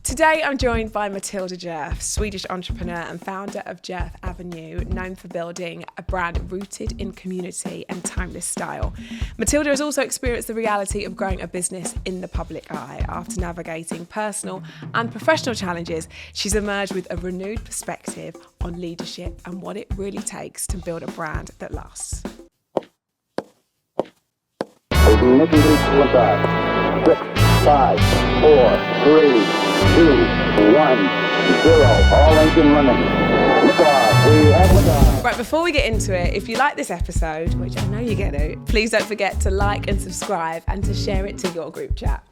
Today I'm joined by Matilda Djerf, Swedish entrepreneur and founder of Djerf Avenue, known for building a brand rooted in community and timeless style. Matilda has also experienced the reality of growing a business in the public eye. After navigating personal and professional challenges, she's emerged with a renewed perspective on leadership and what it really takes to build a brand that lasts. Ignition sequence 6, 5, 4, 3, 2, 1, 0. All engine running. Liftoff. We have liftoff. Right, before we get into it, if you like this episode, which I know you're going to, please don't forget to like and subscribe and to share it to your group chat.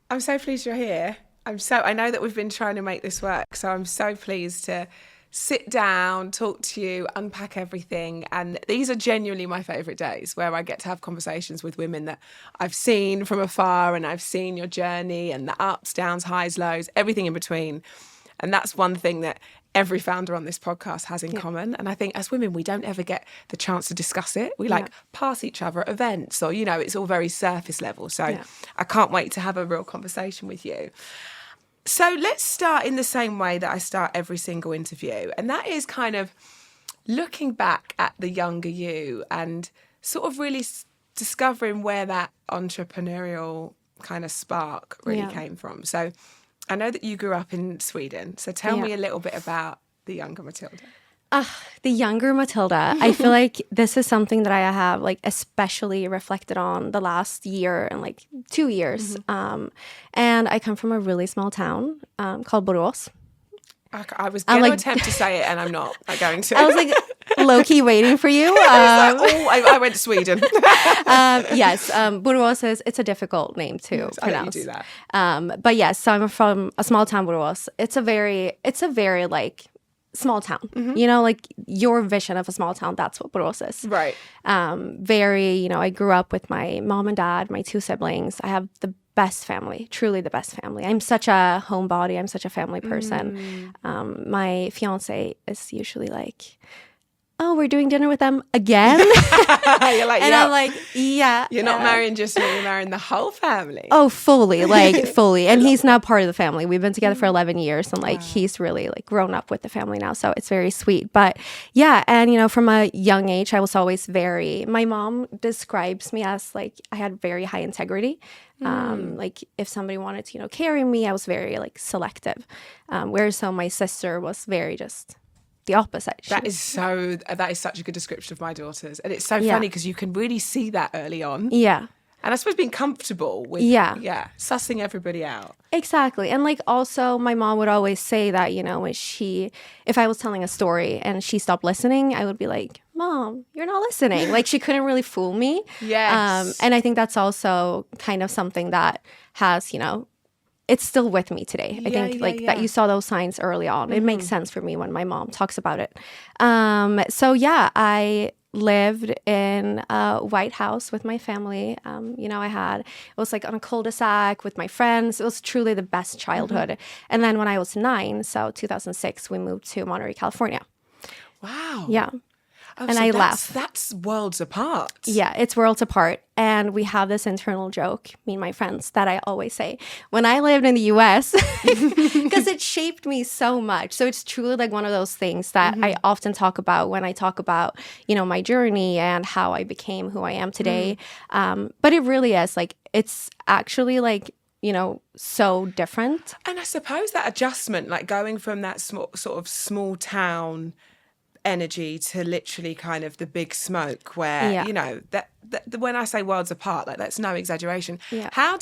I'm so pleased you're here. I know that we've been trying to make this work, so I'm so pleased to sit down, talk to you, unpack everything. And these are genuinely my favourite days, where I get to have conversations with women that I've seen from afar, and I've seen your journey and the ups, downs, highs, lows, everything in between. And that's one thing that every founder on this podcast has in common. And I think as women, we don't ever get the chance to discuss it. We pass each other at events, or, it's all very surface level. So I can't wait to have a real conversation with you. So let's start in the same way that I start every single interview. And that is kind of looking back at the younger you and sort of really discovering where that entrepreneurial kind of spark really came from. So I know that you grew up in Sweden. So tell me a little bit about the younger Matilda. The younger Matilda, I feel like this is something that I have especially reflected on the last year and 2 years. And I come from a really small town called Borås. I was going to attempt to say it and I'm not going to. I was low-key waiting for you. I went to Sweden. Yes, Borås it's a difficult name to pronounce. I'll let you do that. But yes, so I'm from a small town, Borås. It's a very small town, your vision of a small town, that's what Borås is. Right. I grew up with my mom and dad, my 2 siblings. I have the best family, truly the best family. I'm such a homebody. I'm such a family person. My fiance is usually oh, we're doing dinner with them again? You're like, and I'm like, yeah. You're not marrying just me, you're marrying the whole family. Oh, fully, fully. And he's now part of the family. We've been together for 11 years and he's really grown up with the family now. So it's very sweet. But yeah, and from a young age, I was always my mom describes me as I had very high integrity. If somebody wanted to, carry me, I was very selective. Whereas my sister was very just the opposite. That is such a good description of my daughters. And it's so funny because you can really see that early on. Yeah. And I suppose being comfortable with sussing everybody out. Exactly. And also my mom would always say that, if I was telling a story and she stopped listening, I would be like, Mom, you're not listening. She couldn't really fool me. Yes. And I think that's also kind of something that has, it's still with me today. I think that you saw those signs early on. It makes sense for me when my mom talks about it. I lived in a white house with my family. It was on a cul-de-sac with my friends. It was truly the best childhood. And then when I was 9, so 2006, we moved to Monterey, California. Wow. Yeah. Oh, and so I left. That's worlds apart. Yeah, it's worlds apart. And we have this internal joke, me and my friends, that I always say. When I lived in the US, because it shaped me so much. So it's truly one of those things that I often talk about when I talk about, my journey and how I became who I am today. But it really is it's actually so different. And I suppose that adjustment, going from that small town energy to literally kind of the big smoke where that when I say worlds apart, that's no exaggeration. How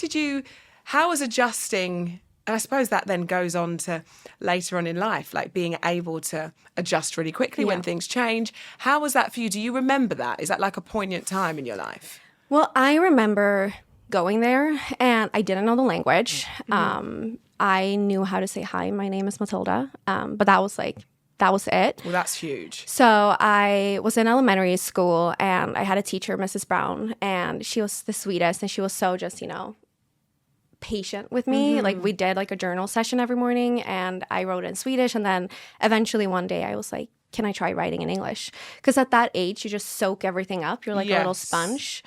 was adjusting, and I suppose that then goes on to later on in life, being able to adjust really quickly when things change. How was that for you? Do you remember that? Is that a poignant time in your life? Well, I remember going there and I didn't know the language. I knew how to say hi, my name is Matilda, but that was it. Well, that's huge. So I was in elementary school and I had a teacher, Mrs. Brown, and she was the sweetest and she was so just, patient with me. We did a journal session every morning and I wrote in Swedish. And then eventually one day I was like, can I try writing in English? Because at that age, you just soak everything up. You're a little sponge.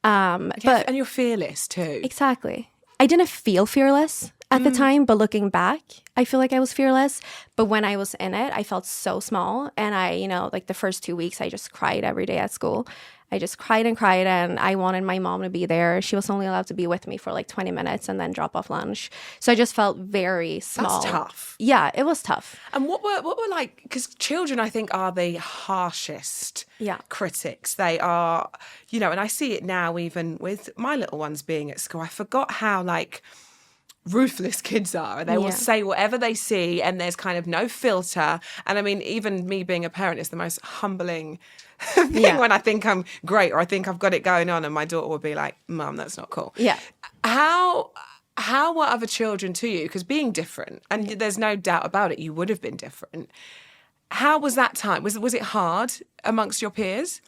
And you're fearless too. Exactly. I didn't feel fearless at the time, but looking back, I feel like I was fearless. But when I was in it, I felt so small. And I, like the first 2 weeks, I just cried every day at school. I just cried, and I wanted my mom to be there. She was only allowed to be with me for like 20 minutes and then drop off lunch. So I just felt very small. That's tough. Yeah, it was tough. And what were like, because children, I think, are the harshest critics. They are, and I see it now even with my little ones being at school. I forgot how like ruthless kids are, and they will say whatever they see, and there's kind of no filter. And I mean, even me being a parent is the most humbling thing when I think I'm great or I think I've got it going on, and my daughter will be like, Mum, that's not cool. Yeah. How were other children to you? Because being different, and there's no doubt about it, you would have been different. How was that time? Was it hard amongst your peers?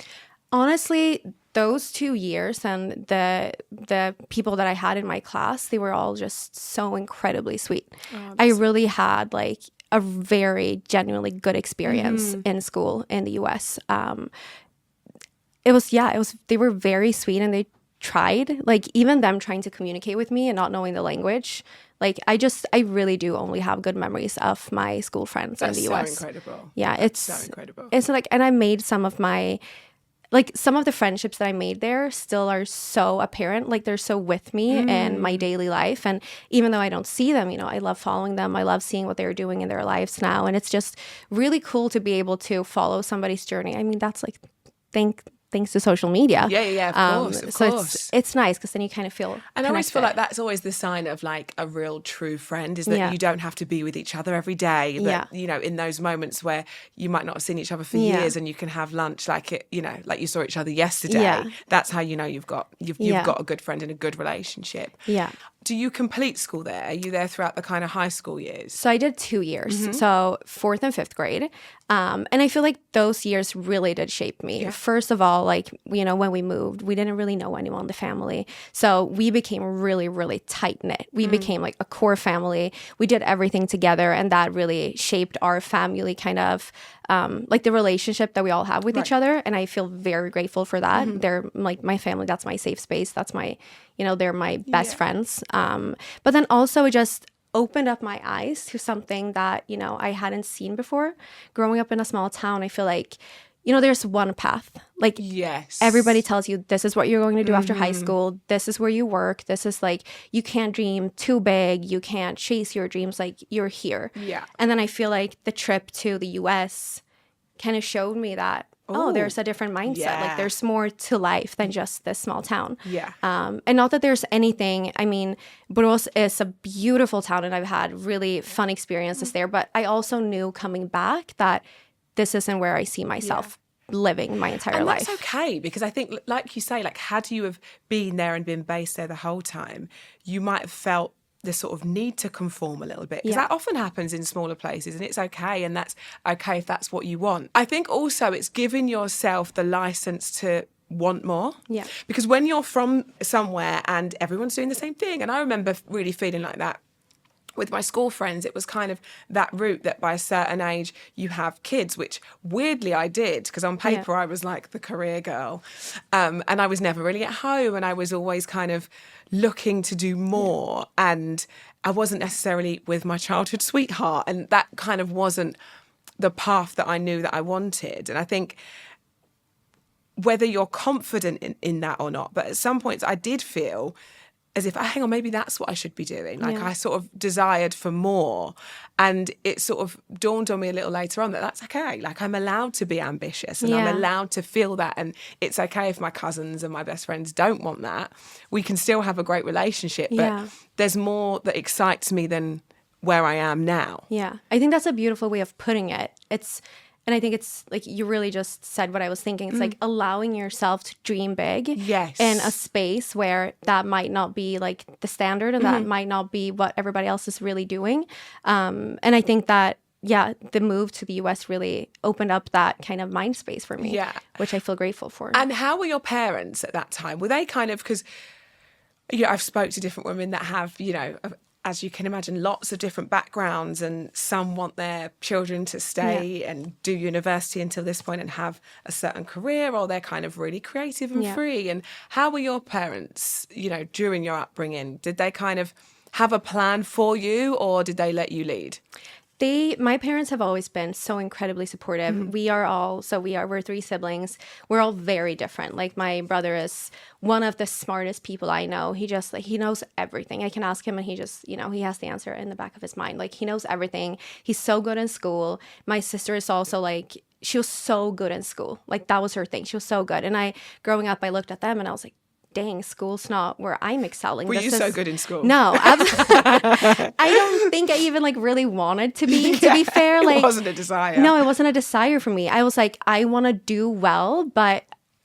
Honestly, those 2 years and the people that I had in my class, they were all just so incredibly sweet. I really had like a very genuinely good experience in school in the US. They were very sweet, and they tried, like even them trying to communicate with me and not knowing the language. Like I really do only have good memories of my school friends in the US. That's so incredible. Yeah, That's so incredible. It's like, and I made some of the friendships that I made there still are so apparent. Like they're so with me in my daily life. And even though I don't see them, I love following them. I love seeing what they're doing in their lives now. And it's just really cool to be able to follow somebody's journey. I mean, that's like, thanks to social media. Yeah, of course. It's nice because then you kind of feel And I always feel like that's always the sign of like a real true friend, is that you don't have to be with each other every day. But, in those moments where you might not have seen each other for years, and you can have lunch like it, like you saw each other yesterday. That's how you've got a good friend and a good relationship. Yeah. Do you complete school there? Are you there throughout the kind of high school years? So I did 2 years, so 4th and 5th grade. And I feel like those years really did shape me. Yeah. First of all, like, when we moved, we didn't really know anyone in the family. So we became really, really tight-knit. We became like a core family. We did everything together, and that really shaped our family kind of, like the relationship that we all have with each other. And I feel very grateful for that. They're like my family. That's my safe space. That's my, they're my best friends. But then also it just opened up my eyes to something that, I hadn't seen before. Growing up in a small town, I feel like, there's one path. Like, everybody tells you this is what you're going to do after high school. This is where you work. This is like, you can't dream too big. You can't chase your dreams. Like, you're here. Yeah. And then I feel like the trip to the US kind of showed me that, there's a different mindset. Yeah. Like, there's more to life than just this small town. Yeah. And not that there's anything, Borås is a beautiful town, and I've had really fun experiences there. But I also knew coming back that this isn't where I see myself living my entire life. That's okay, because I think, like you say, like, had you have been there and been based there the whole time, you might have felt the sort of need to conform a little bit, because that often happens in smaller places, and it's okay, and that's okay if that's what you want. I think also it's giving yourself the license to want more. Yeah. Because when you're from somewhere and everyone's doing the same thing, and I remember really feeling like that with my school friends, it was kind of that route that by a certain age you have kids, which weirdly I did, because on paper I was like the career girl, and I was never really at home, and I was always kind of looking to do more, and I wasn't necessarily with my childhood sweetheart, and that kind of wasn't the path that I knew that I wanted. And I think whether you're confident in that or not, but at some points I did feel as if, hang on, maybe that's what I should be doing. Like, I sort of desired for more. And it sort of dawned on me a little later on that that's okay. Like, I'm allowed to be ambitious, and I'm allowed to feel that. And it's okay if my cousins and my best friends don't want that. We can still have a great relationship. But there's more that excites me than where I am now. Yeah. I think that's a beautiful way of putting it. And I think it's like you really just said what I was thinking. It's like allowing yourself to dream big in a space where that might not be like the standard, and that might not be what everybody else is really doing. And I think that, the move to the US really opened up that kind of mind space for me, which I feel grateful for. And how were your parents at that time? Were they kind of, because I've spoke to different women that have, as you can imagine, lots of different backgrounds, and some want their children to stay and do university until this point and have a certain career, or they're kind of really creative and free. And how were your parents, you know, during your upbringing? Did they kind of have a plan for you, or did they let you lead? My parents have always been so incredibly supportive. We're three siblings. We're all very different. Like, my brother is one of the smartest people I know. He knows everything. I can ask him and he just, you know, he has the answer in the back of his mind. Like, he knows everything. He's so good in school. My sister is also like, she was so good in school. Like, that was her thing. She was so good. And growing up, I looked at them and I was like, dang, school's not where I'm excelling. Were you so good in school? No, I don't think I even like really wanted to be. To be fair, like, it wasn't a desire. No, it wasn't a desire for me. I was like, I want to do well, but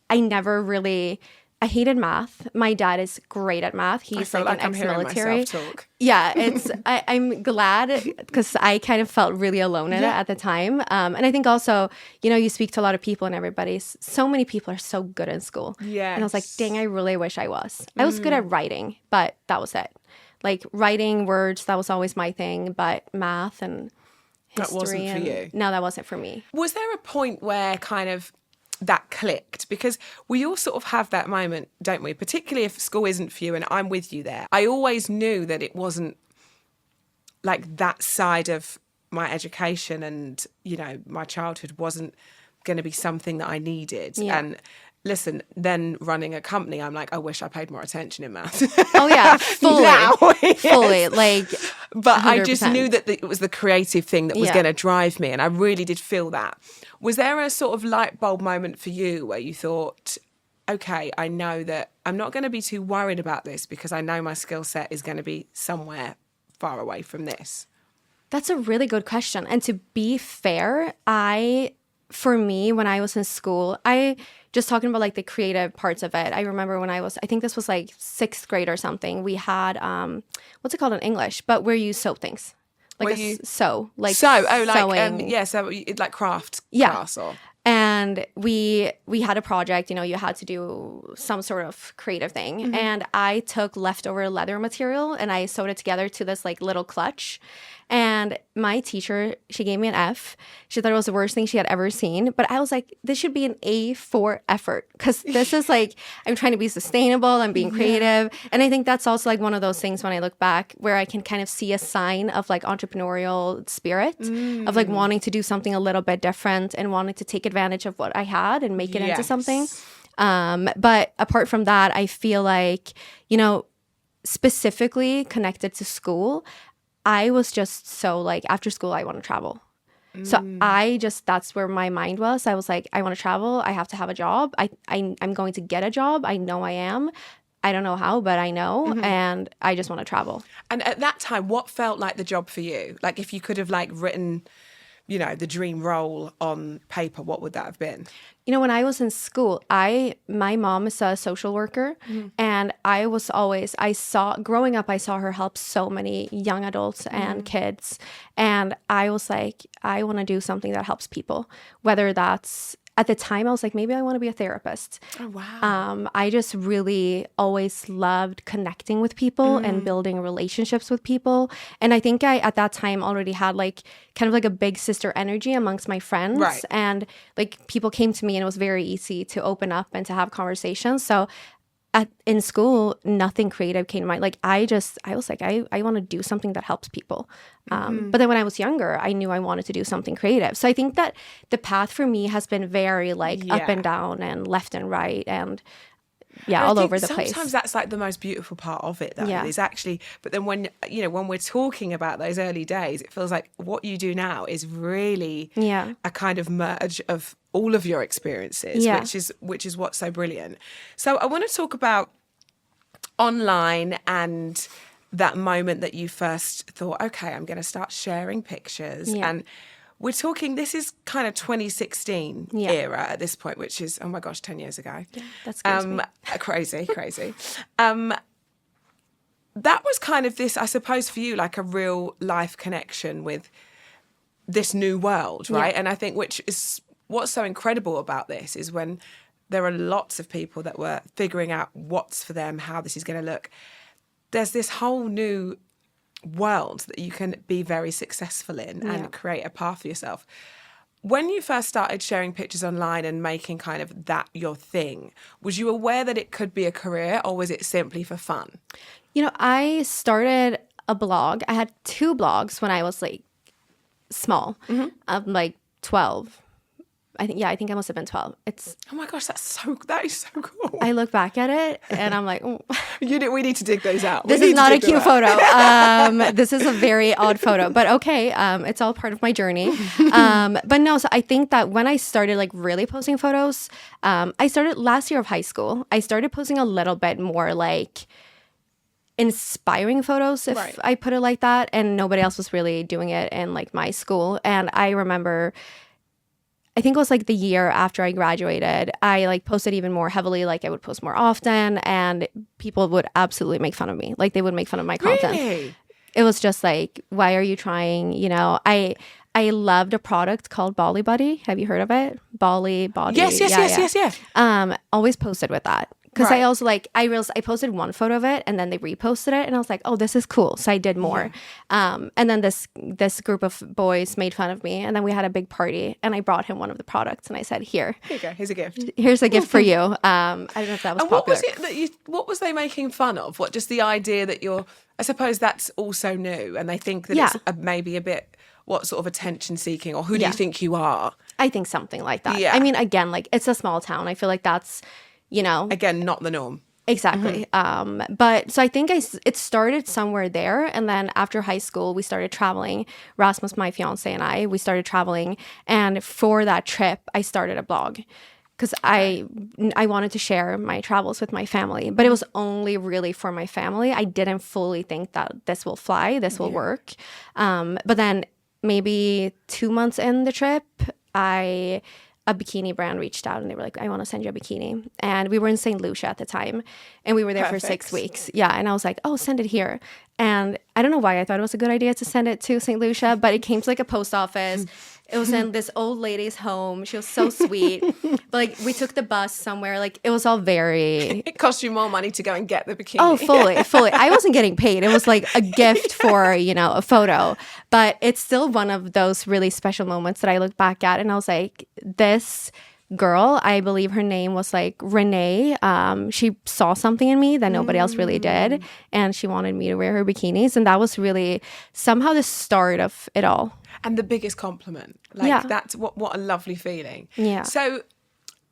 I never really. I hated math. My dad is great at math. He's like an ex-military. Yeah, I'm glad, because I kind of felt really alone in it at the time. And I think also, you know, you speak to a lot of people and so many people are so good in school. Yeah. And I was like, dang, I really wish I was. I was good at writing, but that was it. Like, writing words, that was always my thing. But math and history. That wasn't for you? No, that wasn't for me. Was there a point where kind of that clicked? Because we all sort of have that moment, don't we? Particularly if school isn't for you, and I'm with you there. I always knew that it wasn't like that side of my education and, you know, my childhood wasn't going to be something that I needed. Yeah. And listen, then running a company, I'm like, I wish I paid more attention in maths. Oh yeah, fully. Now, yes. Fully, like. But 100%. I just 100%. knew that it was the creative thing that was going to drive me, and I really did feel that. Was there a sort of light bulb moment for you where you thought, okay, I know that I'm not going to be too worried about this because I know my skill set is going to be somewhere far away from this? That's a really good question. And to be fair, for me, when I was in school, just talking about like the creative parts of it, I remember when I think this was like 6th grade or something, we had, what's it called in English? But where you sew things. Like so like craft class or. And we had a project, you know, you had to do some sort of creative thing. And I took leftover leather material and I sewed it together to this like little clutch. And my teacher, she gave me an F. She thought it was the worst thing she had ever seen. But I was like, this should be an A for effort. Because this is like, I'm trying to be sustainable. I'm being creative. And I think that's also like one of those things when I look back where I can kind of see a sign of like entrepreneurial spirit, of like wanting to do something a little bit different and wanting to take advantage of what I had and make it into something. But apart from that, I feel like, you know, specifically connected to school, I was just so like, after school, I want to travel. So that's where my mind was. I was like, I want to travel. I have to have a job. I'm going to get a job. I know I am. I don't know how, but I know. And I just want to travel. And at that time, what felt like the job for you? Like, if you could have like written, you know, the dream role on paper, what would that have been? You know, when I was in school, my mom is a social worker, and growing up, I saw her help so many young adults and kids. And I was like, I want to do something that helps people, whether that's, at the time, I was like, maybe I want to be a therapist. Oh, wow. I just really always loved connecting with people and building relationships with people. And I think I, at that time, already had like kind of like a big sister energy amongst my friends. Right. And like people came to me and it was very easy to open up and to have conversations. So in school, nothing creative came to mind. Like I was like, I want to do something that helps people. But then when I was younger, I knew I wanted to do something creative. So I think that the path for me has been very like up and down and left and right and all over the place. Sometimes that's like the most beautiful part of it, though. Is actually, but then when we're talking about those early days, it feels like what you do now is really a kind of merge of all of your experiences, which is what's so brilliant. So I want to talk about online and that moment that you first thought, okay, I'm going to start sharing pictures. And we're talking, this is kind of 2016 era at this point, which is, oh my gosh, 10 years ago. Yeah, that's crazy. Crazy. That was kind of this, I suppose for you, like a real life connection with this new world, right? And I think which is what's so incredible about this is when there are lots of people that were figuring out what's for them, how this is going to look. There's this whole new world that you can be very successful in and create a path for yourself. When you first started sharing pictures online and making kind of that your thing, was you aware that it could be a career, or was it simply for fun? You know, I started a blog. I had 2 blogs when I was like small. I'm like 12. I think I must have been 12. It's Oh my gosh, that is so cool. I look back at it and I'm like, oh. We need to dig those out. This is not a cute photo. This is a very odd photo, but okay. It's all part of my journey. But no, so I think that when I started like really posting photos, I started last year of high school. I started posting a little bit more like inspiring photos, if I put it like that. And nobody else was really doing it in like my school. And I remember, I think it was like the year after I graduated, I like posted even more heavily. Like I would post more often, and people would absolutely make fun of me. Like they would make fun of my content. Really? It was just like, why are you trying? You know, I loved a product called Bali Buddy. Have you heard of it? Bali Body. Yes. Always posted with that. Because I also like, I posted one photo of it and then they reposted it and I was like, oh, this is cool. So I did more. And then this group of boys made fun of me, and then we had a big party and I brought him one of the products and I said, here you go. Here's a gift. Here's a gift for you. I don't know if that was and popular. What was they making fun of? What, just the idea that I suppose that's also new, and they think that it's maybe a bit, what sort of attention seeking, or who do you think you are? I think something like that. Yeah. I mean, again, like it's a small town. I feel like that's, you know, again, not the norm. Exactly. But so I think it started somewhere there. And then after high school, we started traveling. Rasmus, my fiance, and we started traveling. And for that trip, I started a blog because I wanted to share my travels with my family. But it was only really for my family. I didn't fully think that this will fly, this will work. But then maybe 2 months in the trip, a bikini brand reached out and they were like, I want to send you a bikini. And we were in St. Lucia at the time, and we were there for 6 weeks. Yeah. And I was like, oh, send it here. And I don't know why I thought it was a good idea to send it to St. Lucia, but it came to like a post office. It was in this old lady's home. She was so sweet. But like we took the bus somewhere. Like it was all very... It cost you more money to go and get the bikini. Oh, fully. I wasn't getting paid. It was like a gift for, you know, a photo. But it's still one of those really special moments that I look back at and I was like, this girl, I believe her name was like Renee. She saw something in me that nobody else really did. And she wanted me to wear her bikinis. And that was really somehow the start of it all. And the biggest compliment. Like that's what a lovely feeling. Yeah. So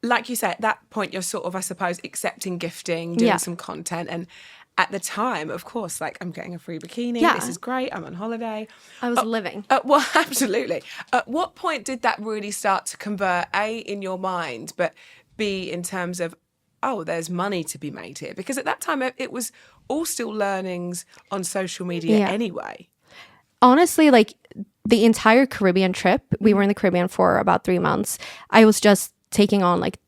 like you say, at that point you're sort of, I suppose, accepting gifting, doing some content. And at the time, of course, like I'm getting a free bikini. Yeah. This is great. I'm on holiday. I was living. Well, absolutely. At what point did that really start to convert, A, in your mind, but B, in terms of, oh, there's money to be made here? Because at that time, it was all still learnings on social media anyway. Honestly, like the entire Caribbean trip, we were in the Caribbean for about 3 months. I was just taking on like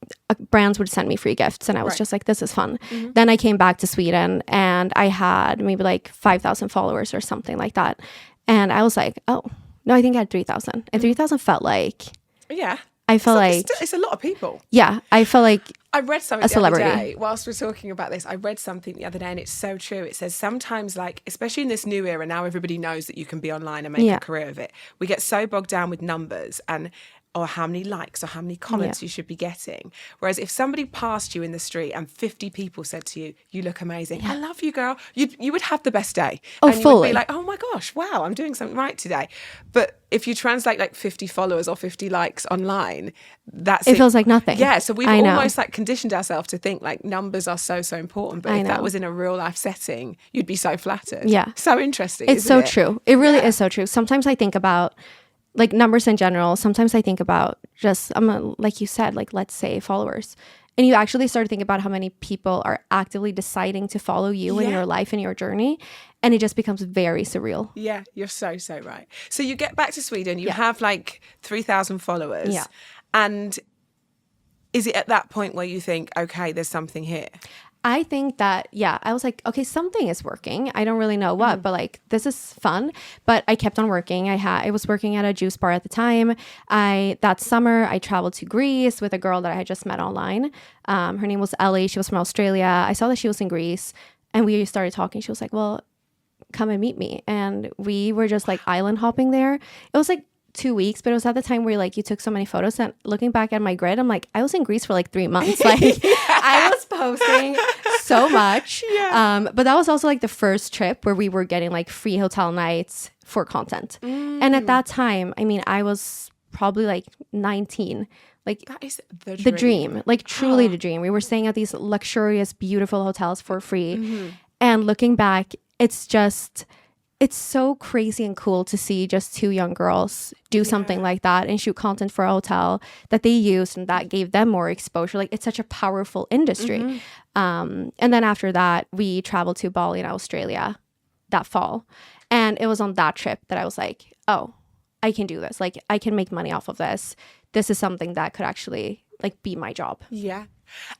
brands would send me free gifts and I was just like, this is fun. Then I came back to Sweden and I had maybe like 5,000 followers or something like that. And I was like, oh, no, I think I had 3,000. And 3,000 felt like... Yeah. I felt it's a lot of people. Yeah. I felt like I read something a celebrity. The other day, whilst we're talking about this, I read something the other day and it's so true. It says sometimes, like, especially in this new era, now everybody knows that you can be online and make a career of it. We get so bogged down with numbers and or how many likes or how many comments you should be getting. Whereas if somebody passed you in the street and 50 people said to you, you look amazing, I love you, girl, you would have the best day. Oh, and you fully. would be like, oh my gosh, wow, I'm doing something right today. But if you translate like 50 followers or 50 likes online, it feels like nothing. Yeah, so we've almost like conditioned ourselves to think like numbers are so important. But if that was in a real life setting, you'd be so flattered. Yeah. So interesting. It's so true. It really is so true. Sometimes I think about like numbers in general. Sometimes I think about just, like you said, like let's say followers. And you actually start to think about how many people are actively deciding to follow you in your life and your journey. And it just becomes very surreal. Yeah, you're so right. So you get back to Sweden, you have like 3,000 followers. Yeah. And is it at that point where you think, okay, there's something here? I think that, I was like, okay, something is working. I don't really know what, but like, this is fun. But I kept on working. I was working at a juice bar at the time. That summer, I traveled to Greece with a girl that I had just met online. Her name was Ellie. She was from Australia. I saw that she was in Greece and we started talking. She was like, well, come and meet me. And we were just like island hopping there. It was like 2 weeks, but it was at the time where like you took so many photos, and looking back at my grid, I'm like, I was in Greece for like 3 months. Like I was posting so much. But that was also like the first trip where we were getting like free hotel nights for content. And at that time, I mean, I was probably like 19. Like That is the dream, like truly the dream. We were staying at these luxurious, beautiful hotels for free. And looking back, it's so crazy and cool to see just two young girls do something like that and shoot content for a hotel that they used and that gave them more exposure. Like, it's such a powerful industry. And then after that, we traveled to Bali in Australia that fall. And it was on that trip that I was like, oh, I can do this. Like, I can make money off of this. This is something that could actually like be my job. Yeah.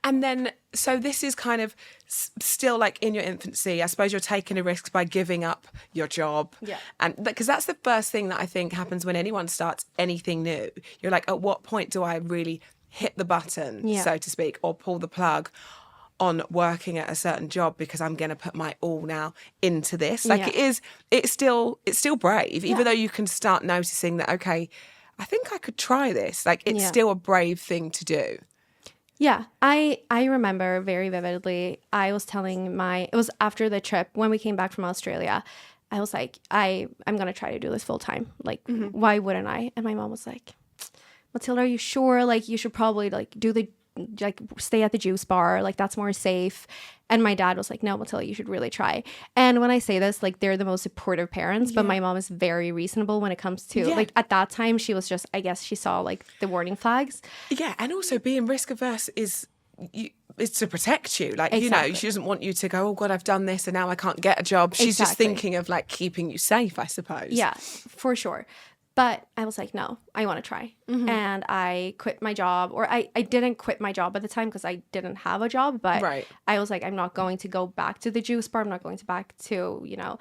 And then, so this is kind of still like in your infancy. I suppose you're taking a risk by giving up your job. Yeah. And because that's the first thing that I think happens when anyone starts anything new. You're like, at what point do I really hit the button, so to speak, or pull the plug on working at a certain job because I'm going to put my all now into this? Like it's still brave, even though you can start noticing that, okay, I think I could try this. Like, it's still a brave thing to do. Yeah, I remember very vividly. I was telling it was after the trip when we came back from Australia. I was like, I'm going to try to do this full time. Like, why wouldn't I? And my mom was like, Matilda, are you sure? Like, you should probably like stay at the juice bar. Like, that's more safe. And my dad was like, no, Matilda, you should really try. And when I say this, like, they're the most supportive parents, but my mom is very reasonable when it comes to like, at that time, she was just, I guess she saw like the warning flags. Yeah. And also being risk averse is to protect you. Like, you know, she doesn't want you to go, oh God, I've done this and now I can't get a job. She's just thinking of like keeping you safe, I suppose. Yeah, for sure. But I was like, no, I want to try. And I quit my job, or I didn't quit my job at the time because I didn't have a job. But I was like, I'm not going to go back to the juice bar. I'm not going back to, you know,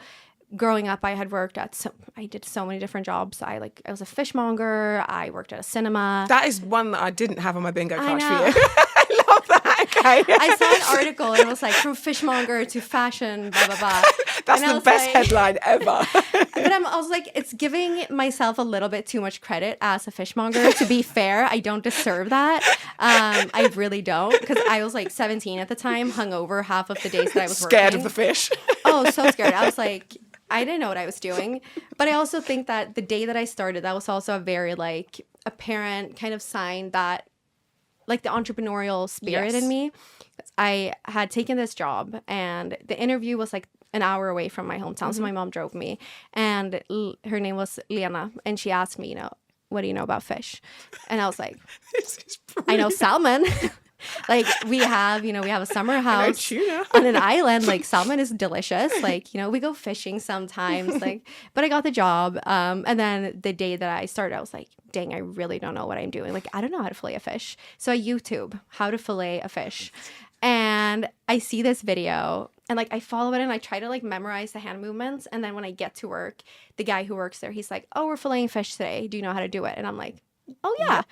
growing up, I had worked I did so many different jobs. I was a fishmonger. I worked at a cinema. That is one that I didn't have on my bingo card for you. I love that. Okay. I saw an article and it was like from fishmonger to fashion, blah, blah, blah. That's the best headline ever. But I was like, it's giving myself a little bit too much credit as a fishmonger. To be fair, I don't deserve that. I really don't, because I was like 17 at the time, hungover half of the days that I was scared working. of the fish. Oh, so scared. I was like, I didn't know what I was doing. But I also think that the day that I started, that was also a very like apparent kind of sign that like the entrepreneurial spirit in me. I had taken this job and the interview was like an hour away from my hometown. So my mom drove me, and her name was Lena. And she asked me, you know, what do you know about fish? And I was like, I know salmon. Like, we have a summer house on an island. Like, salmon is delicious. Like, you know, we go fishing sometimes. Like, but I got the job. And then the day that I started, I was like, dang, I really don't know what I'm doing. Like, I don't know how to fillet a fish. So I YouTube how to fillet a fish. And I see this video and like I follow it and I try to like memorize the hand movements. And then when I get to work, the guy who works there, he's like, oh, we're filleting fish today. Do you know how to do it? And I'm like, oh yeah.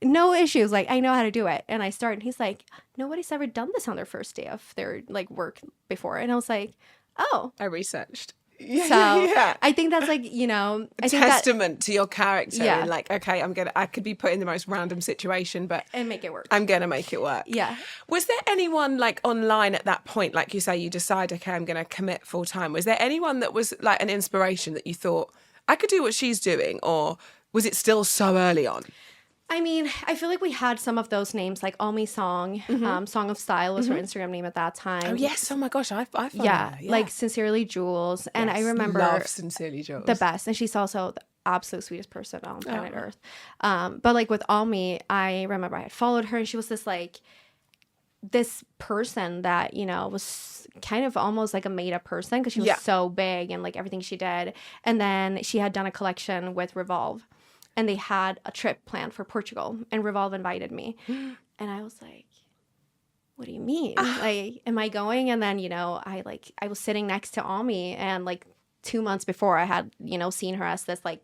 No issues. Like, I know how to do it. And I start, and he's like, nobody's ever done this on their first day of their like work before. And I was like, oh. I researched. I think that's like, you know, a testament to your character. And like, okay, I could be put in the most random situation, but and make it work. I'm gonna make it work. Yeah. Was there anyone like online at that point, like you say, you decide, okay, I'm gonna commit full time? Was there anyone that was like an inspiration that you thought I could do what she's doing, or was it still so early on? I mean, I feel like we had some of those names, like Almi Song, Song of Style was her Instagram name at that time. Oh, yes. Oh, my gosh. I follow her. Yeah. Like Sincerely Jules. And I remember... Love Sincerely Jules. The best. And she's also the absolute sweetest person on planet Earth. But like with Almi, I remember I had followed her and she was this person that, you know, was kind of almost like a made-up person because she was so big and like everything she did. And then she had done a collection with Revolve. And they had a trip planned for Portugal, and Revolve invited me. And I was like, what do you mean? Like, am I going? And then, you know, I was sitting next to Ami, and like 2 months before I had, you know, seen her as this like...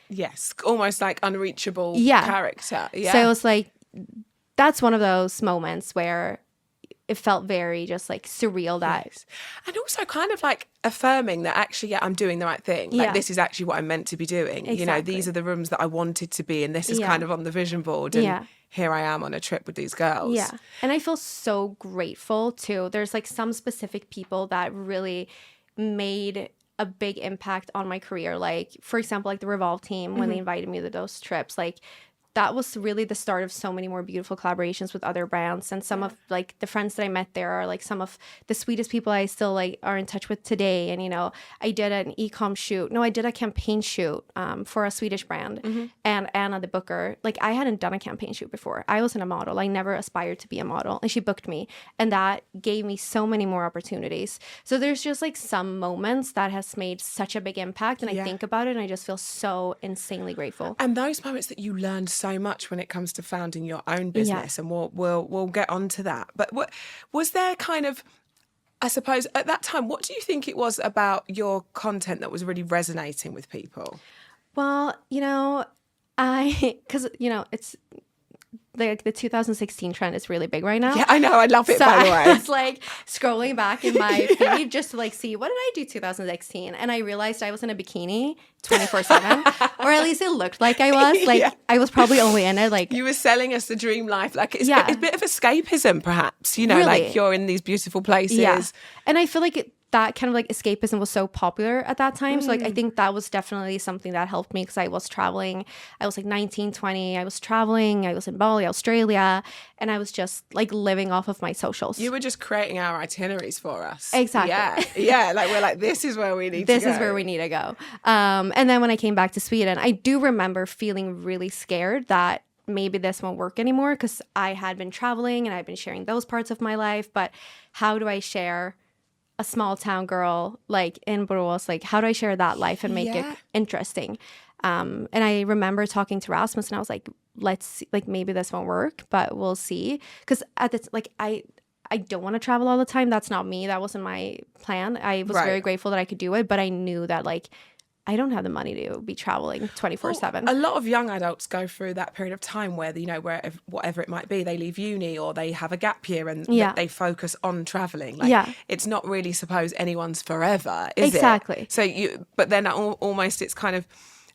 Yes, almost like unreachable character. Yeah. So it was like, that's one of those moments where it felt very just like surreal that. Yes. And also kind of like affirming that actually, yeah, I'm doing the right thing. Like this is actually what I'm meant to be doing. Exactly. You know, these are the rooms that I wanted to be, and this is kind of on the vision board. And here I am on a trip with these girls. Yeah. And I feel so grateful too. There's like some specific people that really made a big impact on my career. Like, for example, like the Revolve team, when they invited me to those trips, like that was really the start of so many more beautiful collaborations with other brands. And some of like the friends that I met there are like some of the sweetest people I still like are in touch with today. And, you know, I did an e-com shoot. No, I did a campaign shoot for a Swedish brand. And Anna, the booker, like I hadn't done a campaign shoot before. I wasn't a model. I never aspired to be a model. And she booked me. And that gave me so many more opportunities. So there's just like some moments that has made such a big impact. And I think about it and I just feel so insanely grateful. And those moments that you learned so much when it comes to founding your own business, and we'll get onto that. But what was there kind of, I suppose at that time, what do you think it was about your content that was really resonating with people? Well, you know, because you know, it's like the 2016 trend is really big right now. Yeah, I know. I love it, so by the way. I was like scrolling back in my feed just to like see what did I do 2016, and I realized I was in a bikini 24/7, or at least it looked like I was. Like I was probably only in it like you were selling us the dream life. Like it's a bit of escapism, perhaps. You know, really? Like you're in these beautiful places. Yeah, and I feel like that kind of like escapism was so popular at that time. So like I think that was definitely something that helped me because I was traveling. I was like 19, 20. I was traveling. I was in Bali, Australia. And I was just like living off of my socials. You were just creating our itineraries for us. Exactly. Yeah. Like we're like, this is where we need to go. This is where we need to go. And then when I came back to Sweden, I do remember feeling really scared that maybe this won't work anymore because I had been traveling and I'd been sharing those parts of my life. But how do I share a small town girl like in Borås, like how do I share that life and make it interesting? And I remember talking to Rasmus and I was like, let's see, like maybe this won't work, but we'll see. Because at this, like I don't want to travel all the time. That's not me. That wasn't my plan. I was very grateful that I could do it, but I knew that like I don't have the money to be traveling 24/7. A lot of young adults go through that period of time where, you know, whatever it might be, they leave uni or they have a gap year and they focus on traveling. Like, it's not really supposed anyone's forever, is it? Exactly. So but then almost it's kind of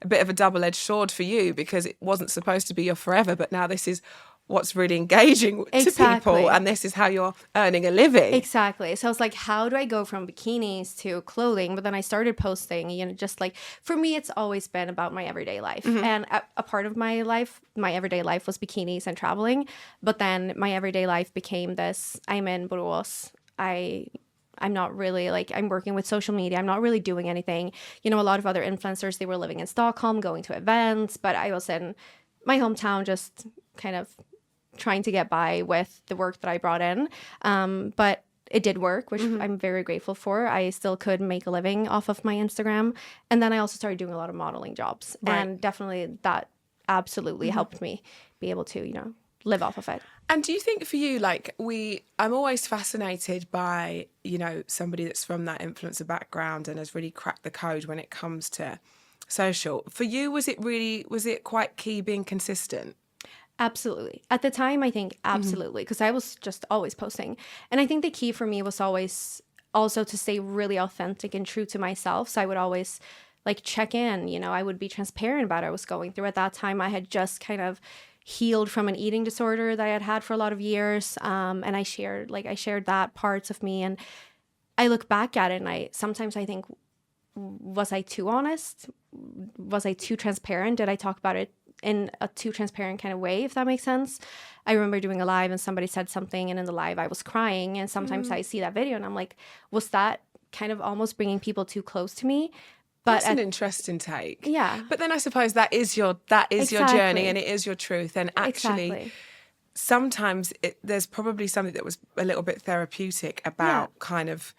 a bit of a double-edged sword for you because it wasn't supposed to be your forever, but now this is what's really engaging to people and this is how you're earning a living. Exactly. So I was like, how do I go from bikinis to clothing? But then I started posting, you know, just like for me, it's always been about my everyday life. And a part of my life, my everyday life was bikinis and traveling. But then my everyday life became this, I'm in Borås. I'm not really like, I'm working with social media. I'm not really doing anything. You know, a lot of other influencers, they were living in Stockholm, going to events, but I was in my hometown just kind of trying to get by with the work that I brought in. But it did work, which I'm very grateful for. I still could make a living off of my Instagram. And then I also started doing a lot of modeling jobs. Right. And definitely that absolutely helped me be able to, you know, live off of it. And do you think for you, like I'm always fascinated by, you know, somebody that's from that influencer background and has really cracked the code when it comes to social. For you, was it quite key being consistent? Absolutely. At the time, I think absolutely, because I was just always posting. And I think the key for me was always also to stay really authentic and true to myself. So I would always like check in, you know, I would be transparent about what I was going through. At that time, I had just kind of healed from an eating disorder that I had had for a lot of years. And I shared that parts of me. And I look back at it and sometimes I think, was I too honest? Was I too transparent? Did I talk about it in a too transparent kind of way, if that makes sense? I remember doing a live and somebody said something and in the live I was crying, and sometimes I see that video and I'm like, was that kind of almost bringing people too close to me? But that's an interesting take. Yeah. But then I suppose that is your journey and it is your truth. And actually, sometimes there's probably something that was a little bit therapeutic about kind of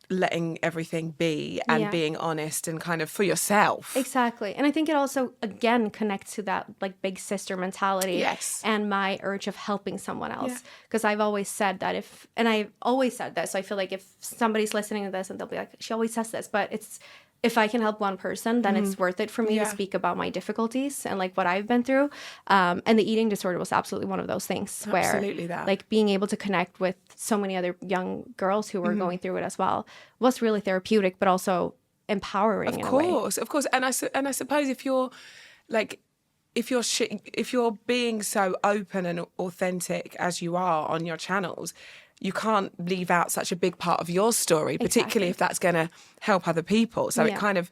letting everything be and being honest and kind of for yourself. Exactly. And I think it also, again, connects to that like big sister mentality. Yes. And my urge of helping someone else. Because I've always said that I've always said this, so I feel like if somebody's listening to this and they'll be like, she always says this, but it's if I can help one person, then it's worth it for me to speak about my difficulties and like what I've been through. And the eating disorder was absolutely one of those things where like being able to connect with so many other young girls who were going through it as well was really therapeutic, but also empowering in a way. Of course. And I suppose if you're like, if you're being so open and authentic as you are on your channels, you can't leave out such a big part of your story, particularly if that's going to help other people. So it kind of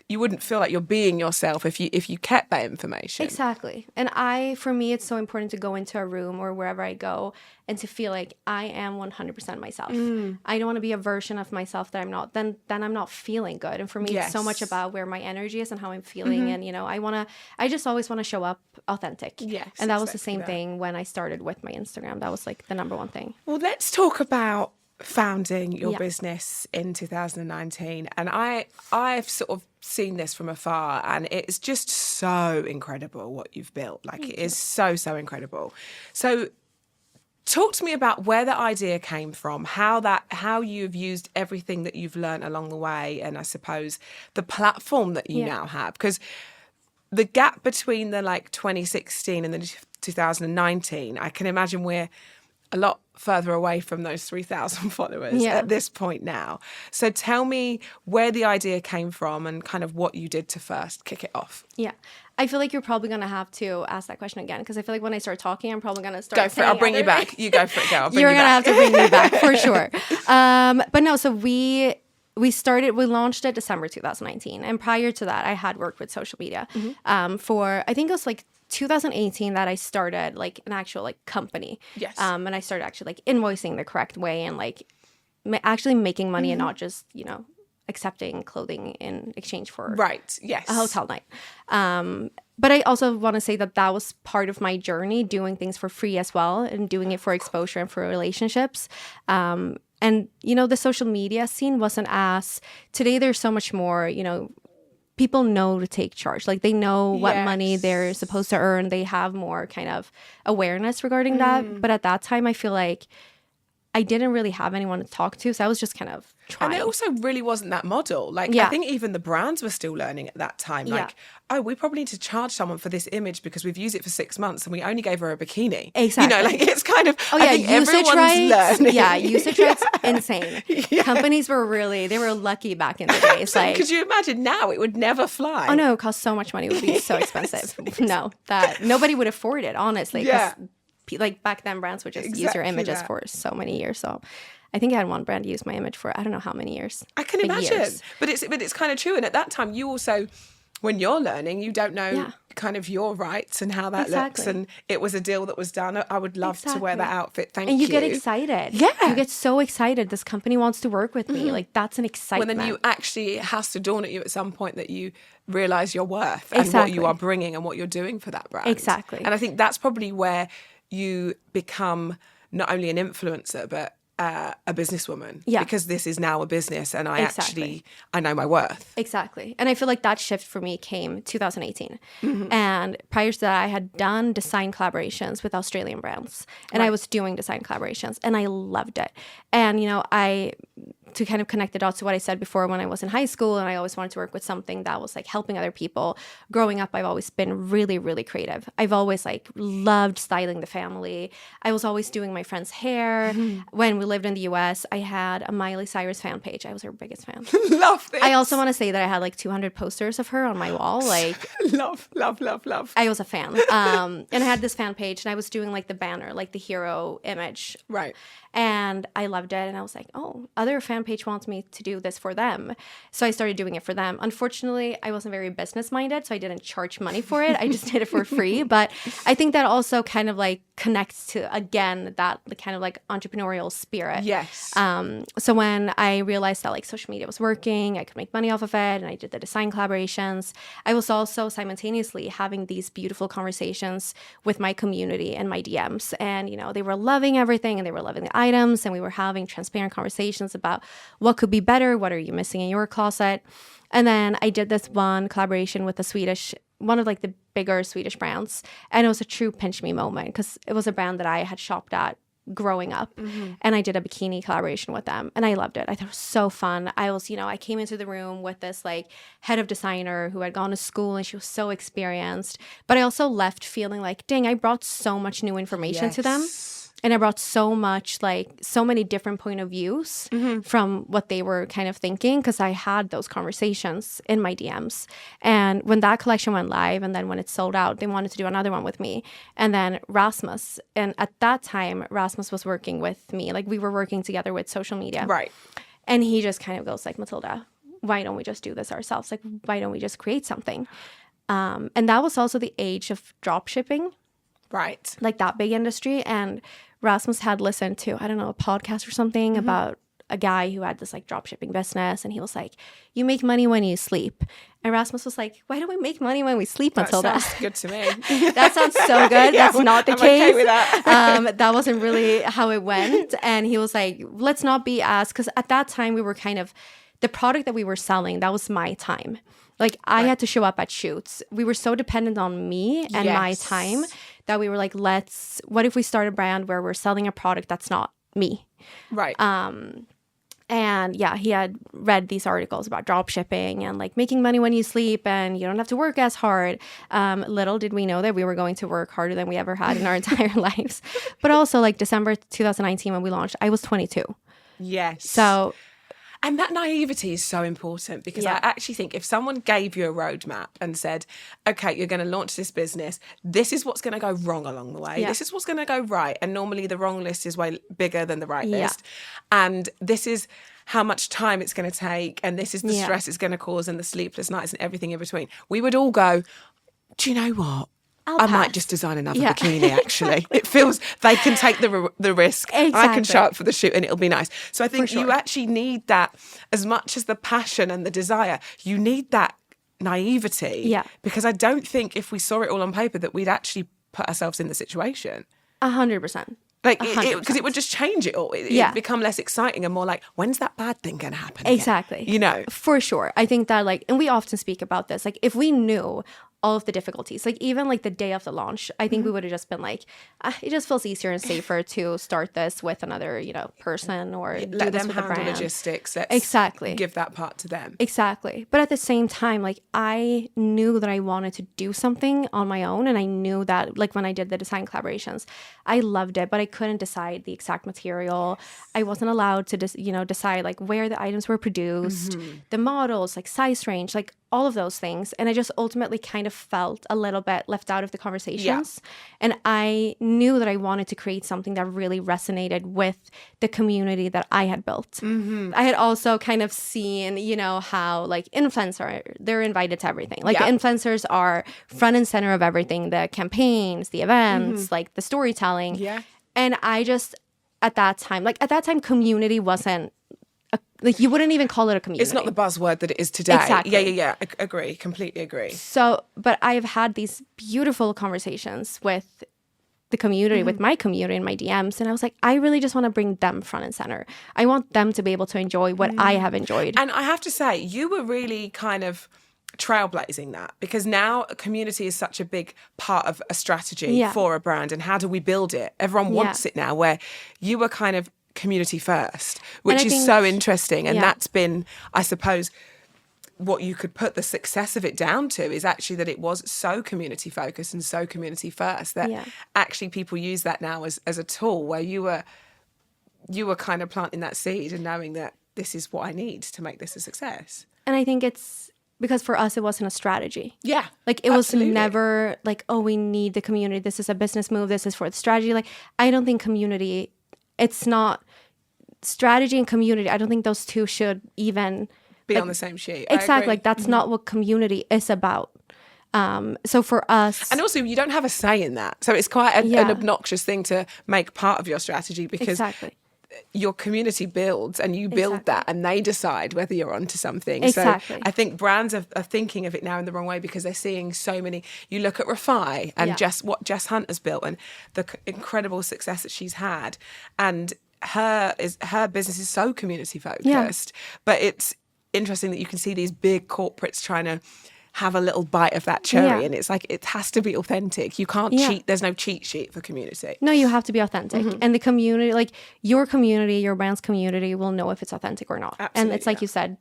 you wouldn't feel like you're being yourself if you kept that information. Exactly. And for me, it's so important to go into a room or wherever I go and to feel like I am 100% myself. I don't want to be a version of myself that I'm not. Then I'm not feeling good. And for me, it's so much about where my energy is and how I'm feeling. And, you know, I just always want to show up authentic. Yes. And that was the same thing when I started with my Instagram. That was like the number one thing. Well, let's talk about founding your business in 2019, and I've sort of seen this from afar, and it's just so incredible what you've built. Like it is so incredible. So talk to me about where the idea came from, how you've used everything that you've learned along the way, and I suppose the platform that you now have, because the gap between the like 2016 and the 2019, I can imagine we're a lot further away from those 3,000 followers at this point now. So tell me where the idea came from and kind of what you did to first kick it off. Yeah. I feel like you're probably going to have to ask that question again, because I feel like when I start talking, I'm probably going to start Go for it. I'll bring you back. You go for it, girl. You're going to have to bring me back for sure. But no, so we launched it December 2019. And prior to that, I had worked with social media for, I think it was like 2018 that I started like an actual like company. Yes. And I started actually like invoicing the correct way and like actually making money and not just, you know, accepting clothing in exchange for a hotel night. But I also want to say that was part of my journey, doing things for free as well and doing it for exposure and for relationships. And, you know, the social media scene wasn't today there's so much more, you know, people know to take charge. Like they know what money they're supposed to earn. They have more kind of awareness regarding that. But at that time, I feel like I didn't really have anyone to talk to. So I was just kind of trying. And it also really wasn't that model. Like I think even the brands were still learning at that time. Like, oh, we probably need to charge someone for this image because we've used it for 6 months and we only gave her a bikini. Exactly. You know, like it's kind of, I think usage everyone's learning. Yeah, usage rates, insane. Companies they were lucky back in the days. Like, could you imagine now it would never fly? Oh no, it costs so much money. It would be so expensive. No, that nobody would afford it, honestly. Yeah. Like back then, brands would just use your images for so many years. So I think I had one brand use my image for I don't know how many years. I can imagine. But it's kind of true. And at that time, you also, when you're learning, you don't know kind of your rights and how that looks. And it was a deal that was done. I would love to wear that outfit. Thank you. And you get excited. Yeah. You get so excited. This company wants to work with me. Like that's an excitement. Well, then you actually, it has to dawn at you at some point that you realise your worth and what you are bringing and what you're doing for that brand. Exactly. And I think that's probably where you become not only an influencer, but a businesswoman. Yeah. Because this is now a business and I know my worth. Exactly. And I feel like that shift for me came 2018. And prior to that, I had done design collaborations with Australian brands. And I was doing design collaborations and I loved it. And, you know, to kind of connect the dots to what I said before, when I was in high school and I always wanted to work with something that was like helping other people. Growing up, I've always been really, really creative. I've always like loved styling the family. I was always doing my friend's hair. When we lived in the US, I had a Miley Cyrus fan page. I was her biggest fan. Love this. I also want to say that I had like 200 posters of her on my wall. Like love. I was a fan. And I had this fan page and I was doing like the banner, like the hero image. Right. And I loved it. And I was like, oh, other fan page wants me to do this for them. So I started doing it for them. Unfortunately, I wasn't very business minded, so I didn't charge money for it. I just did it for free. But I think that also kind of like connects to, again, that kind of like entrepreneurial spirit. Yes. So when I realized that like social media was working, I could make money off of it, and I did the design collaborations, I was also simultaneously having these beautiful conversations with my community and my DMs. And, you know, they were loving everything and they were loving the items, and we were having transparent conversations about what could be better, what are you missing in your closet. And then I did this one collaboration with one of like the bigger Swedish brands, and it was a true pinch me moment because it was a brand that I had shopped at growing up. And I did a bikini collaboration with them and I loved it. I thought it was so fun. I came into the room with this like head of designer who had gone to school and she was so experienced. But I also left feeling like, dang, I brought so much new information to them. And I brought so many different point of views from what they were kind of thinking, because I had those conversations in my DMs. And when that collection went live and then when it sold out, they wanted to do another one with me. And then Rasmus, and at that time, Rasmus was working with me. Like we were working together with social media. Right. And he just kind of goes like, Matilda, why don't we just do this ourselves? Like, why don't we just create something? And that was also the age of drop shipping. Right. Like that big industry. And Rasmus had listened to, I don't know, a podcast or something about a guy who had this like drop shipping business. And he was like, you make money when you sleep. And Rasmus was like, why don't we make money when we sleep, Matilda? That sounds good to me. That sounds so good. Yeah, That's not the I'm case. okay with that. That wasn't really how it went. And he was like, let's not be as, because at that time we were kind of, the product that we were selling, that was my time. Like I had to show up at shoots. We were so dependent on me and my time that we were like, what if we start a brand where we're selling a product that's not me? Right. And yeah, he had read these articles about drop shipping and like making money when you sleep and you don't have to work as hard. Little did we know that we were going to work harder than we ever had in our entire lives. But also like December 2019 when we launched, I was 22. Yes. So... And that naivety is so important, because I actually think if someone gave you a roadmap and said, okay, you're going to launch this business, this is what's going to go wrong along the way. This is what's going to go right. And normally the wrong list is way bigger than the right list. And this is how much time it's going to take. And this is the stress it's going to cause and the sleepless nights and everything in between. We would all go, do you know what? I might just design another bikini, actually. It feels they can take the risk. Exactly. I can show up for the shoot and it'll be nice. So I think you actually need that as much as the passion and the desire. You need that naivety. Yeah. Because I don't think if we saw it all on paper that we'd actually put ourselves in the situation. 100%. Like, because it would just change it all. It'd become less exciting and more like, when's that bad thing going to happen again? Exactly. You know? For sure. I think that like, and we often speak about this, like if we knew all of the difficulties, like even like the day of the launch, I think we would have just been like, it just feels easier and safer to start this with another, person or do Let this them with a handle brand. logistics. Let's Exactly. give that part to them. Exactly. But at the same time, like I knew that I wanted to do something on my own. And I knew that like when I did the design collaborations, I loved it, but I couldn't decide the exact material. I wasn't allowed to decide like where the items were produced, the models, like size range, like all of those things. And I just ultimately kind of felt a little bit left out of the conversations. And I knew that I wanted to create something that really resonated with the community that I had built. I had also kind of seen, how like they're invited to everything. Like the influencers are front and center of everything, the campaigns, the events, like the storytelling. Yeah. And I just, at that time, community wasn't, like you wouldn't even call it a community. It's not the buzzword that it is today. Exactly. Yeah. Agree. Completely agree. So, but I've had these beautiful conversations with the community, with my community in my DMs. And I was like, I really just want to bring them front and center. I want them to be able to enjoy what I have enjoyed. And I have to say, you were really kind of trailblazing that, because now a community is such a big part of a strategy for a brand. And how do we build it? Everyone wants it now, where you were kind of community first, which is so interesting. And that's been, I suppose, what you could put the success of it down to is actually that it was so community focused and so community first that actually people use that now as a tool, where you were kind of planting that seed and knowing that this is what I need to make this a success. And I think it's because for us, it wasn't a strategy. Yeah. Like it was never like, oh, we need the community. This is a business move. This is for the strategy. Like, I don't think community, it's not strategy and community. I don't think those two should even be on the same sheet. Exactly. Like that's not what community is about. So for us, and also you don't have a say in that. So it's quite an obnoxious thing to make part of your strategy, because your community builds and you build that and they decide whether you're onto something. Exactly. So I think brands are thinking of it now in the wrong way, because they're seeing so many. You look at Refi and what Jess Hunt has built and the incredible success that she's had, and her business is so community focused. But it's interesting that you can see these big corporates trying to have a little bite of that cherry. Yeah. And it's like, it has to be authentic. You can't cheat. There's no cheat sheet for community. No, you have to be authentic. And the community, like your community, your brand's community will know if it's authentic or not. Absolutely, and it's like you said,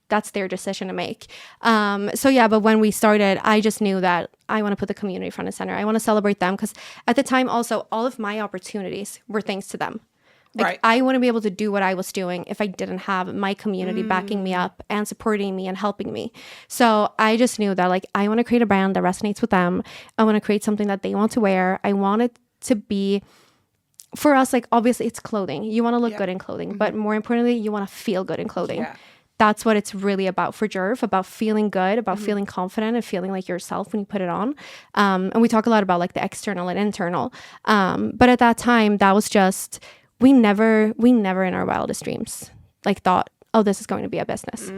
that's their decision to make. So yeah, but when we started, I just knew that I want to put the community front and center. I want to celebrate them because at the time also, all of my opportunities were thanks to them. Like, Right. I wouldn't be able to do what I was doing if I didn't have my community backing me up and supporting me and helping me. So I just knew that like I want to create a brand that resonates with them. I want to create something that they want to wear. I want it to be, for us, like obviously it's clothing. You want to look good in clothing, but more importantly, you want to feel good in clothing. Yeah. That's what it's really about for Djerf, about feeling good, about feeling confident and feeling like yourself when you put it on. And we talk a lot about like the external and internal. But at that time, that was just, we never in our wildest dreams like thought, oh, this is going to be a business.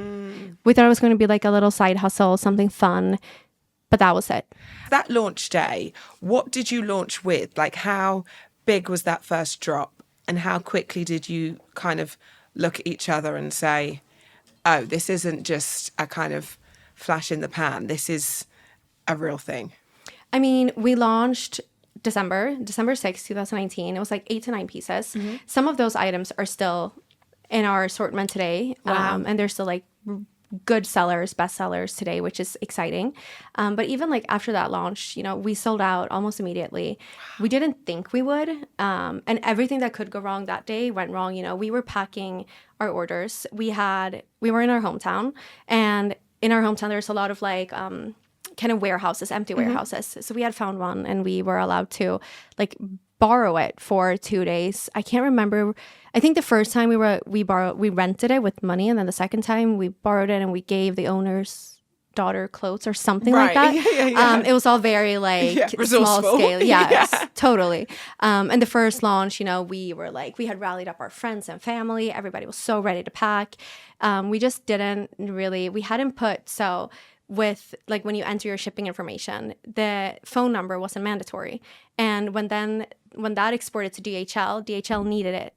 We thought it was going to be like a little side hustle, something fun, but that was it. That launch day, what did you launch with? Like, how big was that first drop? And how quickly did you kind of look at each other and say, oh, this isn't just a kind of flash in the pan. This is a real thing. I mean, we launched December 6th, 2019. It was like 8 to 9 pieces. Some of those items are still in our assortment today. And they're still like good sellers, best sellers today, which is exciting. But even like after that launch, you know, we sold out almost immediately. We didn't think we would. And everything that could go wrong that day went wrong. You know, we were packing our orders. We were in our hometown, and in our hometown, there's a lot of like, kind of warehouses, empty warehouses. So we had found one and we were allowed to like borrow it for 2 days. I can't remember. I think the first time we rented it with money, and then the second time we borrowed it and we gave the owner's daughter clothes or something like that. Yeah. It was all very like small resourceful. scale. Yes, totally. And the first launch, you know, we had rallied up our friends and family. Everybody was so ready to pack. We just we hadn't put, so with like when you enter your shipping information, the phone number wasn't mandatory. And when that exported to DHL needed it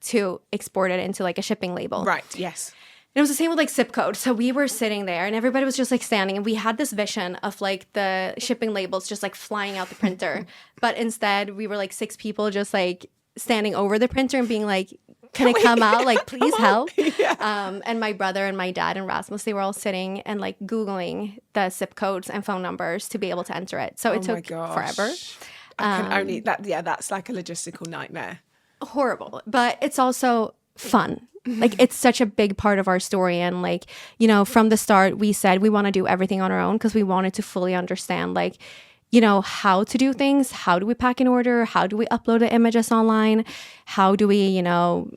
to export it into like a shipping label. Right, yes. And it was the same with like zip code. So we were sitting there and everybody was just like standing, and we had this vision of like the shipping labels just like flying out the printer. But instead we were like 6 people just like standing over the printer and being like, can it come out? Like, please help. Yeah. And my brother and my dad and Rasmus, they were all sitting and like Googling the zip codes and phone numbers to be able to enter it. So it took forever. I can only, that's like a logistical nightmare. Horrible. But it's also fun. Like, it's such a big part of our story. And like, you know, from the start, we said we want to do everything on our own because we wanted to fully understand like, you know, how to do things. How do we pack an order? How do we upload the images online? How do we, you know,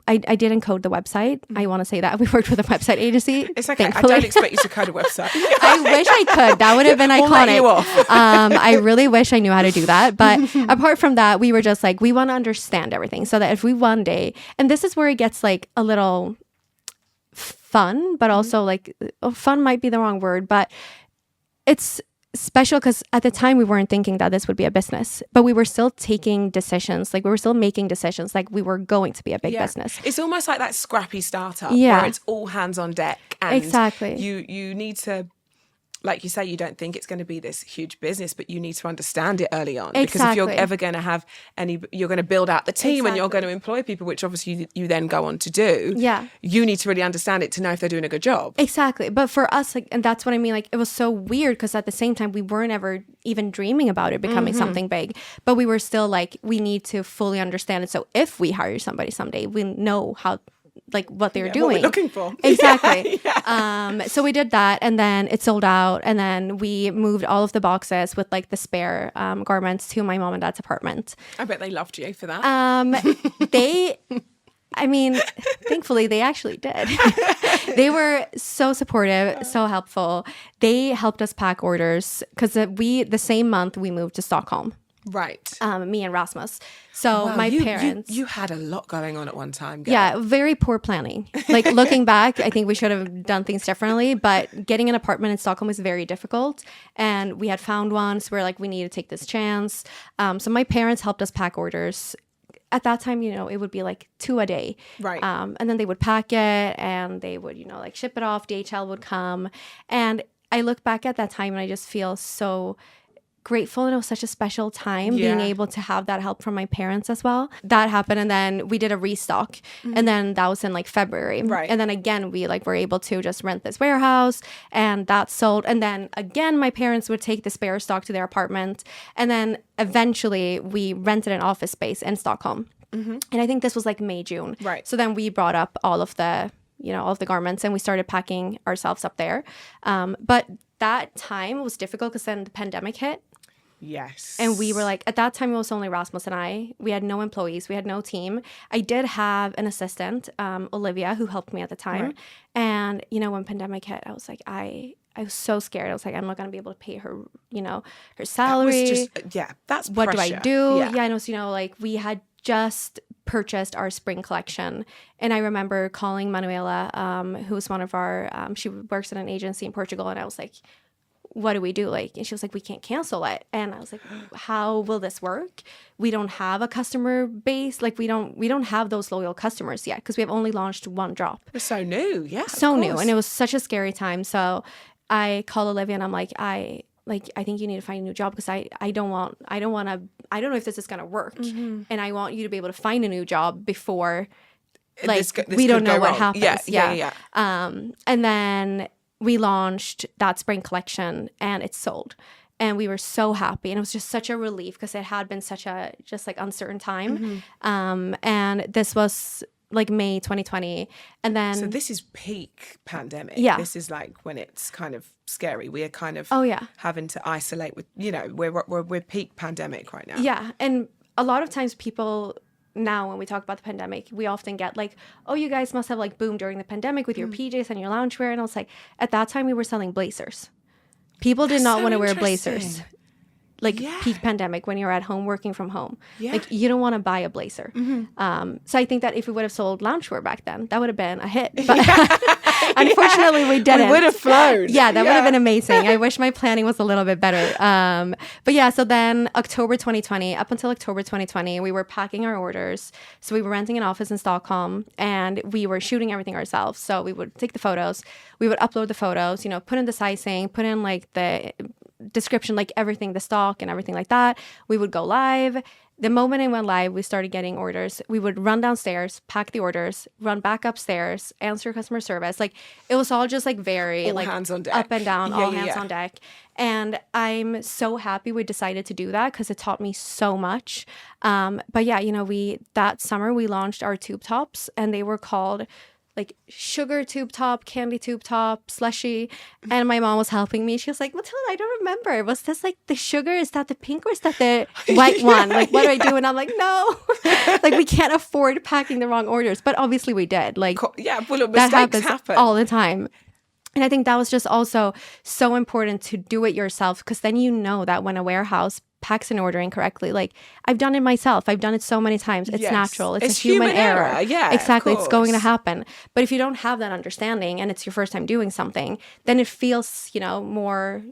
I didn't code the website. I want to say that. We worked with a website agency. It's okay. Thankfully. I don't expect you to code a website. I wish I could. That would have been We'll let iconic. you off. I really wish I knew how to do that. But apart from that, we were just like, we want to understand everything so that if we one day, and this is where it gets like a little fun, but also like, fun might be the wrong word, but it's special because at the time we weren't thinking that this would be a business, but we were still taking decisions. Like we were still making decisions like we were going to be a big business. It's almost like that scrappy startup Yeah. where it's all hands on deck. And Exactly. You need to, like you say, you don't think it's going to be this huge business, but you need to understand it early on. Because if you're Exactly. ever going to have you're going to build out the team and you're going to employ people, which obviously you then go on to do. Yeah. You need to really understand it to know if they're doing a good job. Exactly. But for us, like, and that's what I mean, like, it was so weird because at the same time, we weren't ever even dreaming about it becoming something big. But we were still like, we need to fully understand it. So if we hire somebody someday, we know how, like, what they're doing. What we're looking for. Exactly. Yeah. So we did that, and then it sold out, and then we moved all of the boxes with like the spare garments to my mom and dad's apartment. I bet they loved you for that. I mean, thankfully, they actually did. They were so supportive, so helpful. They helped us pack orders because the same month we moved to Stockholm. Right. Me and Rasmus. So Wow, my you- parents. You had a lot going on at one time, girl. Yeah, very poor planning. Like looking back, I think we should have done things differently. But getting an apartment in Stockholm was very difficult, and we had found one, so we were like, we need to take this chance. So my parents helped us pack orders at that time, it would be like 2 a day. Right. And then they would pack it and they would, like ship it off. DHL would come. And I look back at that time and I just feel so grateful, and it was such a special time being able to have that help from my parents as well. That happened, and then we did a restock, and then that was in like February, Right. And then again we like were able to just rent this warehouse, and that sold, and then again my parents would take the spare stock to their apartment, and then eventually we rented an office space in Stockholm, and I think this was like May, June, Right. So then we brought up all of the garments, and we started packing ourselves up there, but that time was difficult because then the pandemic hit. Yes. And we were like, at that time, it was only Rasmus and I. We had no employees. We had no team. I did have an assistant, Olivia, who helped me at the time. Right. And, when pandemic hit, I was like, I was so scared. I was like, I'm not going to be able to pay her, her salary. That was just, that's what pressure. do I do? Yeah. And it was, like we had just purchased our spring collection. And I remember calling Manuela, who's one of our, she works in an agency in Portugal. And I was like, what do we do? And she was like, we can't cancel it. And I was like, how will this work? We don't have a customer base. We don't have those loyal customers yet because we have only launched one drop. It's so new. Yeah. So new. And it was such a scary time. So I called Olivia and I'm like, I think you need to find a new job because I don't know if this is going to work. And I want you to be able to find a new job before This we don't could know go what wrong. happens. Yeah. And then we launched that spring collection and it sold. And we were so happy. And it was just such a relief because it had been such a just like uncertain time. And this was like May 2020. And then... So this is peak pandemic. Yeah. This is like when it's kind of scary. We are kind of having to isolate with, we're peak pandemic right now. Yeah. And a lot of times people... Now, when we talk about the pandemic, we often get like, oh, you guys must have like boomed during the pandemic with your PJs and your loungewear. And I was like, at that time, we were selling blazers. People did not want to wear blazers. Peak pandemic when you're at home working from home. Yeah. You don't want to buy a blazer. So I think that if we would have sold loungewear back then, that would have been a hit. But unfortunately, we didn't. We would have flown. Yeah, that would have been amazing. I wish my planning was a little bit better. But yeah, so then October 2020, up until October 2020, we were packing our orders. So we were renting an office in Stockholm and we were shooting everything ourselves. So we would take the photos, we would upload the photos, put in the sizing, put in like the description, like everything, the stock and everything like that. We would go live. The moment it went live, we started getting orders. We would run downstairs, pack the orders, run back upstairs, answer customer service. It was all just very all hands on deck. Up and down, all hands Yeah. on deck. And I'm so happy we decided to do that because it taught me so much. But yeah, that summer we launched our tube tops and they were called sugar tube top, candy tube top, slushy. And my mom was helping me. She was like, Matilda, I don't remember. Was this the sugar? Is that the pink or is that the white one? What do I do? And I'm like, no. We can't afford packing the wrong orders. But obviously we did. That happens happen all the time. And I think that was just also so important to do it yourself because then that when a warehouse packs an order incorrectly, I've done it myself. I've done it so many times. It's natural. It's a human error. Yeah, exactly. It's going to happen. But if you don't have that understanding and it's your first time doing something, then it feels, more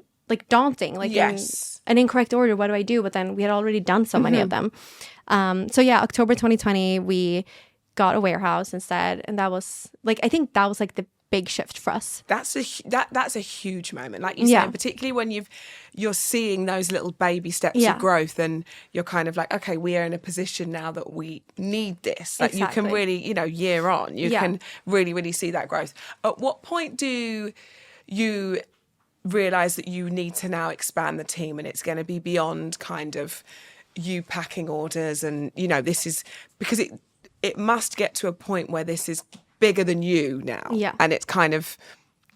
daunting. An incorrect order. What do I do? But then we had already done so many of them. So yeah, October 2020, we got a warehouse instead. And that was I think that was the big shift for us. That's a huge moment, like you said, particularly when you're seeing those little baby steps of growth, and you're kind of like, okay, we are in a position now that we need this. You can really, year on, you can really, really see that growth. At what point do you realize that you need to now expand the team, and it's going to be beyond kind of you packing orders, and this is because it must get to a point where this is bigger than you now. Yeah. And it's kind of,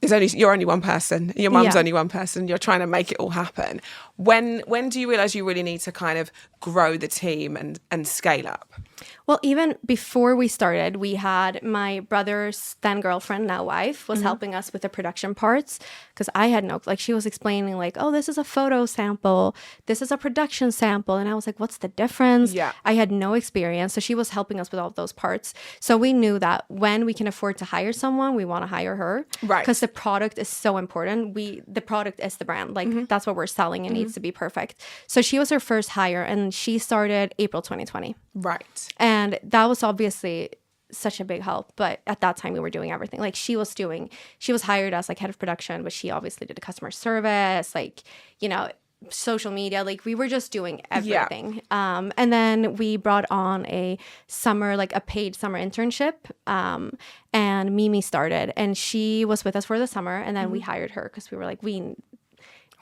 you're only one person, your mum's only one person, you're trying to make it all happen. When do you realise you really need to kind of grow the team and scale up? Well, even before we started, we had my brother's then girlfriend, now wife, was helping us with the production parts because I had no, she was explaining oh, this is a photo sample, this is a production sample. And I was like, what's the difference? Yeah. I had no experience. So she was helping us with all of those parts. So we knew that when we can afford to hire someone, we want to hire her. Right. Because the product is so important. The product is the brand. That's what we're selling. It needs to be perfect. So she was our first hire and she started April 2020. Right. And that was obviously such a big help. But at that time, we were doing everything. Like she was hired as like head of production, but she obviously did the customer service, like, you know, social media. Like we were just doing everything. Yeah. And then we brought on a paid summer internship. And Mimi started, and she was with us for the summer. And then we hired her because we were like, we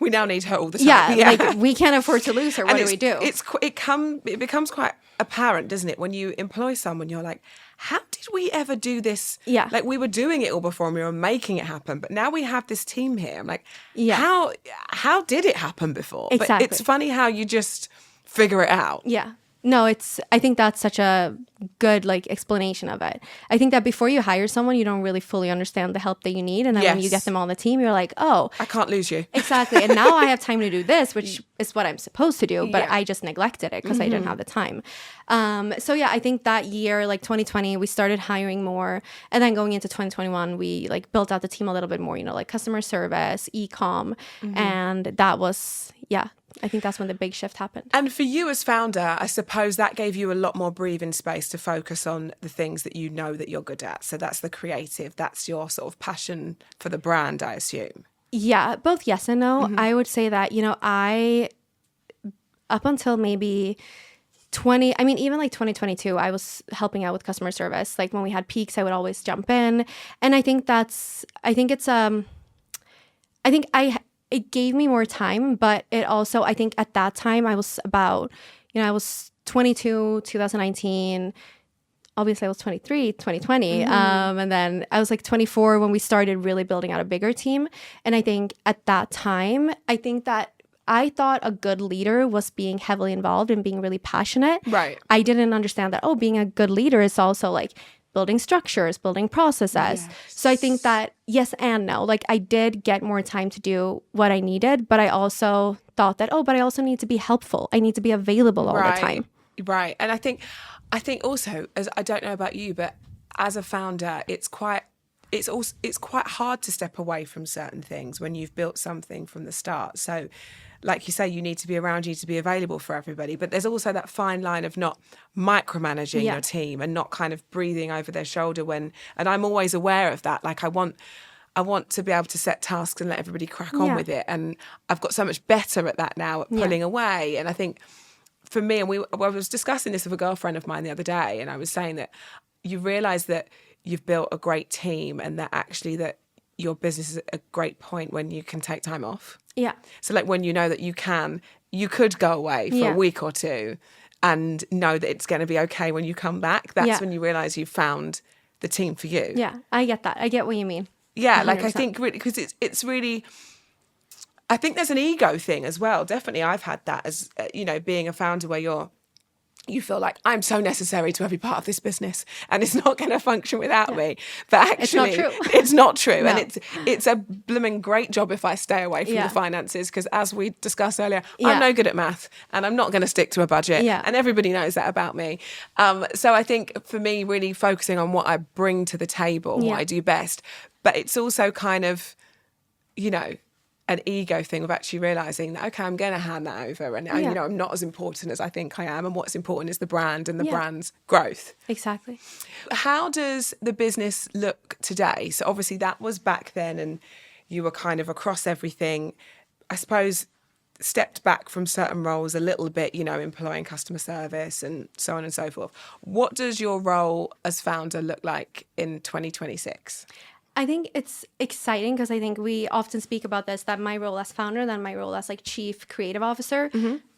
now need her all the time. Yeah, like we can't afford to lose her. What do we do? It becomes quite apparent, doesn't it? When you employ someone, you're like, how did we ever do this? Yeah. Like we were doing it all before and we were making it happen, but now we have this team here. I'm like, yeah. How did it happen before? Exactly. But it's funny how you just figure it out. Yeah. No, I think that's such a good like explanation of it. I think that before you hire someone, you don't really fully understand the help that you need. And then when you get them on the team, you're like, oh, I can't lose you. Exactly. And now I have time to do this, which is what I'm supposed to do. But Yeah. I just neglected it because I didn't have the time. So yeah, I think that year, like 2020, we started hiring more. And then going into 2021, we like built out the team a little bit more, you know, like customer service, e-com. And that was, yeah. I think that's when the big shift happened. And for you as founder, I suppose that gave you a lot more breathing space to focus on the things that you know that you're good at. So that's the creative, that's your sort of passion for the brand, I assume. Yeah, both yes and no. I would say that, you know, up until maybe even like 2022, I was helping out with customer service. Like when we had peaks, I would always jump in. And it gave me more time, but it also, I think at that time I was about, you know, I was 22, 2019. Obviously I was 23, 2020. And then I was like 24 when we started really building out a bigger team. And I think at that time, I think that I thought a good leader was being heavily involved and being really passionate. Right. I didn't understand that, being a good leader is also like building structures, building processes. Yes. So I think that yes and no. Like I did get more time to do what I needed, but I also thought that, but I also need to be helpful. I need to be available all the time. Right. And I think also, as I don't know about you, but as a founder, it's quite hard to step away from certain things when you've built something from the start. So like you say, you need to be around, you need to be available for everybody. But there's also that fine line of not micromanaging your team and not kind of breathing over their shoulder and I'm always aware of that. Like I want to be able to set tasks and let everybody crack on with it. And I've got so much better at that now, at pulling away. And I think for me, and I was discussing this with a girlfriend of mine the other day, and I was saying that you realise that you've built a great team and that actually that your business is at a great point when you can take time off. Yeah. So like when you know that you could go away for a week or two and know that it's going to be okay when you come back. That's when you realise you've found the team for you. Yeah, I get that. I get what you mean. Yeah, 100%. like I think really, because it's really, I think there's an ego thing as well. Definitely I've had that as, you know, being a founder where you feel like I'm so necessary to every part of this business and it's not going to function without me. But actually, it's not true. No. And it's a blooming great job if I stay away from the finances because as we discussed earlier, I'm no good at math and I'm not going to stick to a budget. Yeah. And everybody knows that about me. So I think for me, really focusing on what I bring to the table, what I do best. But it's also kind of, you know, an ego thing of actually realising that, okay, I'm going to hand that over and, you know, I'm not as important as I think I am and what's important is the brand and the brand's growth. Exactly. How does the business look today? So obviously that was back then and you were kind of across everything. I suppose stepped back from certain roles a little bit, you know, employing customer service and so on and so forth. What does your role as founder look like in 2026? I think it's exciting because I think we often speak about this, that my role as founder, then my role as like chief creative officer,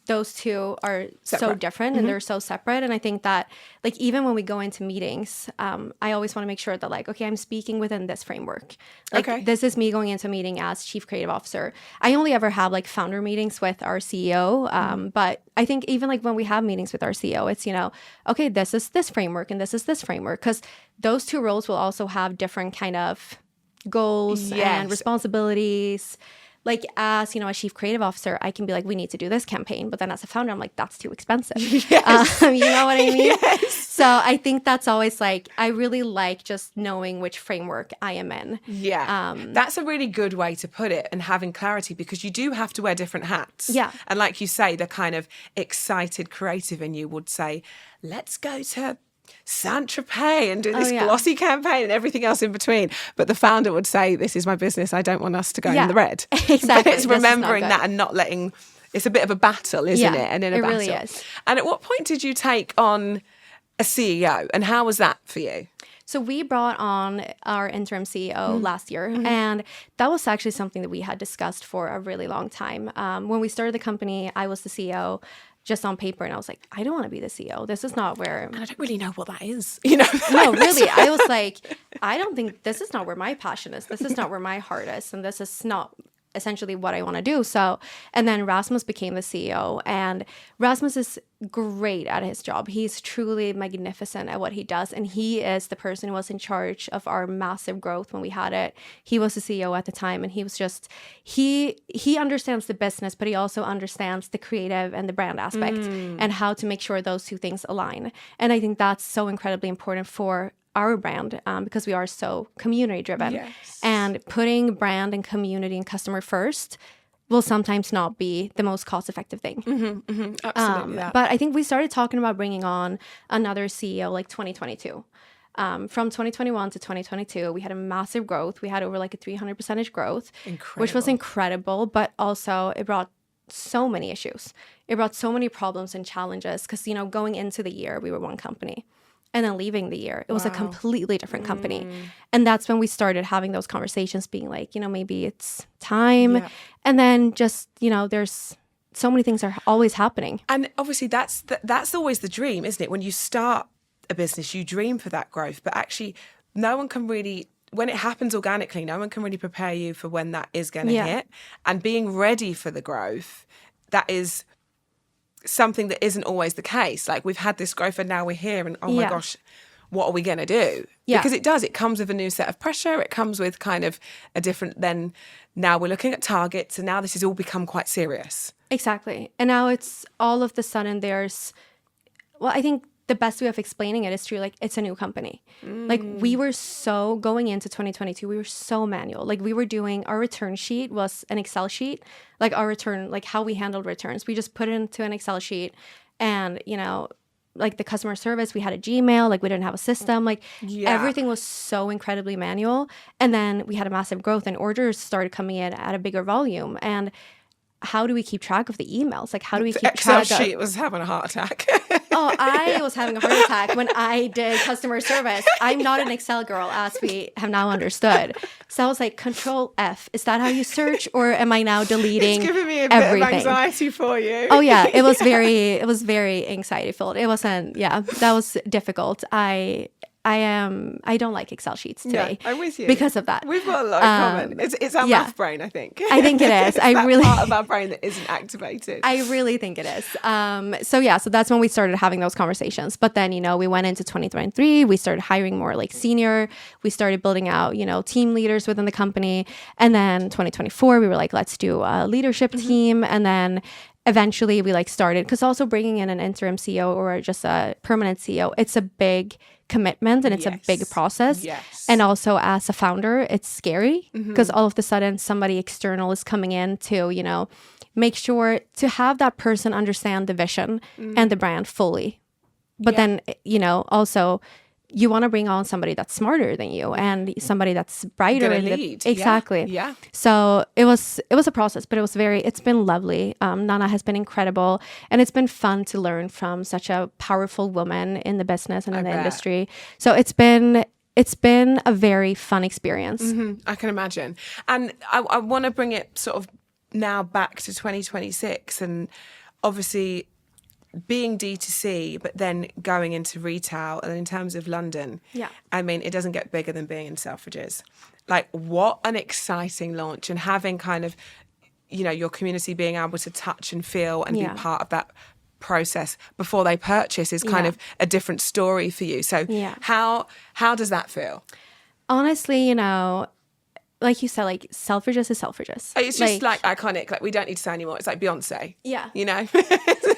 those two are so different and they're so separate. And I think that like even when we go into meetings, I always want to make sure that like, okay, I'm speaking within this framework. Like this is me going into a meeting as chief creative officer. I only ever have like founder meetings with our CEO. But I think even like when we have meetings with our CEO, it's, you know, okay, this is this framework and this is this framework. Because those two roles will also have different kind of goals and responsibilities. like as, a chief creative officer, I can be like, we need to do this campaign. But then as a founder, I'm like, that's too expensive. Yes. You know what I mean? Yes. So I think that's always like, I really like just knowing which framework I am in. Yeah. That's a really good way to put it, and having clarity, because you do have to wear different hats. Yeah. And like you say, the kind of excited creative in you would say, let's go to Saint-Tropez and do this glossy campaign and everything else in between. But the founder would say, this is my business. I don't want us to go in the red. Exactly. But it's remembering that and not letting, it's a bit of a battle, isn't it? And in a battle. Really is. And at what point did you take on a CEO, and how was that for you? So we brought on our interim CEO last year, and that was actually something that we had discussed for a really long time. When we started the company, I was the CEO just on paper, and I was like, I don't want to be the CEO. This is not where... And I don't really know what that is, No, really. I was like, I don't think this is not where my passion is. This is not where my heart is, and this is not essentially what I want to do. So, and then Rasmus became the CEO, and Rasmus is great at his job. He's truly magnificent at what he does, and he is the person who was in charge of our massive growth when we had it. He was the CEO at the time, and he was just he understands the business, but he also understands the creative and the brand aspect and how to make sure those two things align. And I think that's so incredibly important for our brand, because we are so community driven. Yes. And putting brand and community and customer first will sometimes not be the most cost effective thing. Absolutely. But I think we started talking about bringing on another CEO like 2022. From 2021 to 2022, we had a massive growth. We had over like a 300% growth, which was incredible. But also it brought so many issues. It brought so many problems and challenges because, going into the year, we were one company. And then leaving the year, it was a completely different company. And that's when we started having those conversations, being like, maybe it's time. Yeah. And then just, there's so many things are always happening. And obviously that's always the dream, isn't it? When you start a business, you dream for that growth. But actually, no one can really, when it happens organically, no one can really prepare you for when that is going to hit. And being ready for the growth, that is something that isn't always the case. Like, we've had this growth and now we're here, and my gosh, what are we going to do? Yeah. Because it comes with a new set of pressure. It comes with kind of a different, then now we're looking at targets, and now this has all become quite serious. Exactly. And now it's all of the sudden I think the best way of explaining it is through like, it's a new company. Like, we were so, going into 2022, we were so manual. Like, we were doing, our return sheet was an Excel sheet. Like, our return, like how we handled returns, we just put it into an Excel sheet. And, like the customer service, we had a Gmail, like we didn't have a system. Like, everything was so incredibly manual. And then we had a massive growth, and orders started coming in at a bigger volume. And how do we keep track of the emails? Like, how do we keep Excel track of... sheet was having a heart attack. Oh, I was having a heart attack when I did customer service. I'm not an Excel girl, as we have now understood. So I was like, Control F. Is that how you search, or am I now deleting It's giving me a everything? bit of anxiety for you. Oh yeah, it was very anxiety filled. It wasn't. Yeah, that was difficult. I don't like Excel sheets today. Yeah, I'm with you. Because of that. We've got a lot in common. It's our math brain, I think. I think it is. It's that part of our brain that isn't activated. I really think it is. So that's when we started having those conversations. But then, we went into 2023. We started hiring more like senior. We started building out, team leaders within the company. And then 2024, we were like, let's do a leadership team. And then eventually we started, because also bringing in an interim CEO or just a permanent CEO, it's a big commitment and it's a big process. Yes. And also as a founder, it's scary because all of a sudden somebody external is coming in to, make sure to have that person understand the vision and the brand fully. But then, also you want to bring on somebody that's smarter than you and somebody that's brighter. Lead. Exactly. Yeah. So it was a process, but it's been lovely. Nana has been incredible, and it's been fun to learn from such a powerful woman in the business and in the industry. So it's been a very fun experience. I can imagine. And I want to bring it sort of now back to 2026, and obviously being D2C, but then going into retail. And in terms of London, I mean, it doesn't get bigger than being in Selfridges. Like, what an exciting launch, and having kind of, your community being able to touch and feel and be part of that process before they purchase is kind of a different story for you. So how does that feel? Honestly, like you said, like Selfridges is Selfridges. It's just like iconic. Like we don't need to say anymore. It's like Beyonce. Yeah. You know?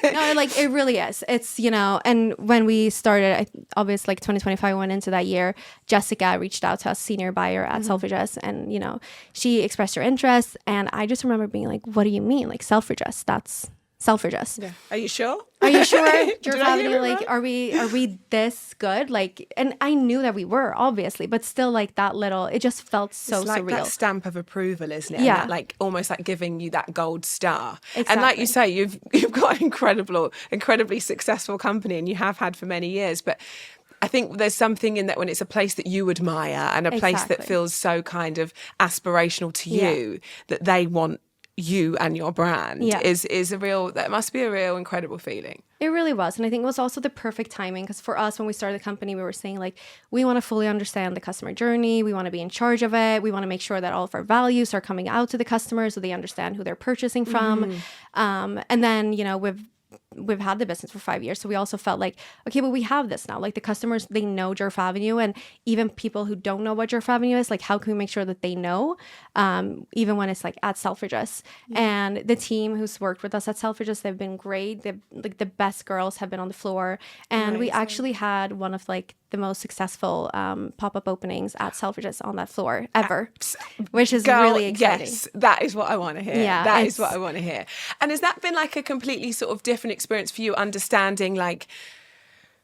No, like it really is. It's, you know, and when we started, obviously like 2025 went into that year, Jessica reached out to us, senior buyer at Selfridges, and, you know, she expressed her interest. And I just remember being like, what do you mean? Like Selfridges, that's Selfridges. Yeah. Are you sure? Are you sure? Did Djerf I hear Avenue, it like, right? are we this good? Like, and I knew that we were, obviously, but still, like that little, it just felt so It's like surreal. that stamp of approval, isn't it? Yeah. And that, like almost like giving you that gold star. And Exactly. like you say, you've got an incredibly successful company, and you have had for many years. But I think there's something in that when it's a place that you admire and a place that Exactly. feels so kind of aspirational to you, that they want you and your brand is that must be a real incredible feeling. It really was. And I think it was also the perfect timing because for us, when we started the company, we were saying like, we want to fully understand the customer journey. We want to be in charge of it. We want to make sure that all of our values are coming out to the customers so they understand who they're purchasing from. And then, you know, we've had the business for 5 years. So we also felt like, okay, but we have this now. Like the customers, they know Djerf Avenue, and even people who don't know what Djerf Avenue is, like how can we make sure that they know, even when it's like at Selfridges. And the team who's worked with us at Selfridges, they've been great. They've like the best girls have been on the floor. And we actually had one of like the most successful pop-up openings at Selfridges on that floor ever, which is Girl, really exciting. yes, that is what I want to hear. Yeah, That is what I want to hear. And has that been like a completely sort of different experience for you, understanding like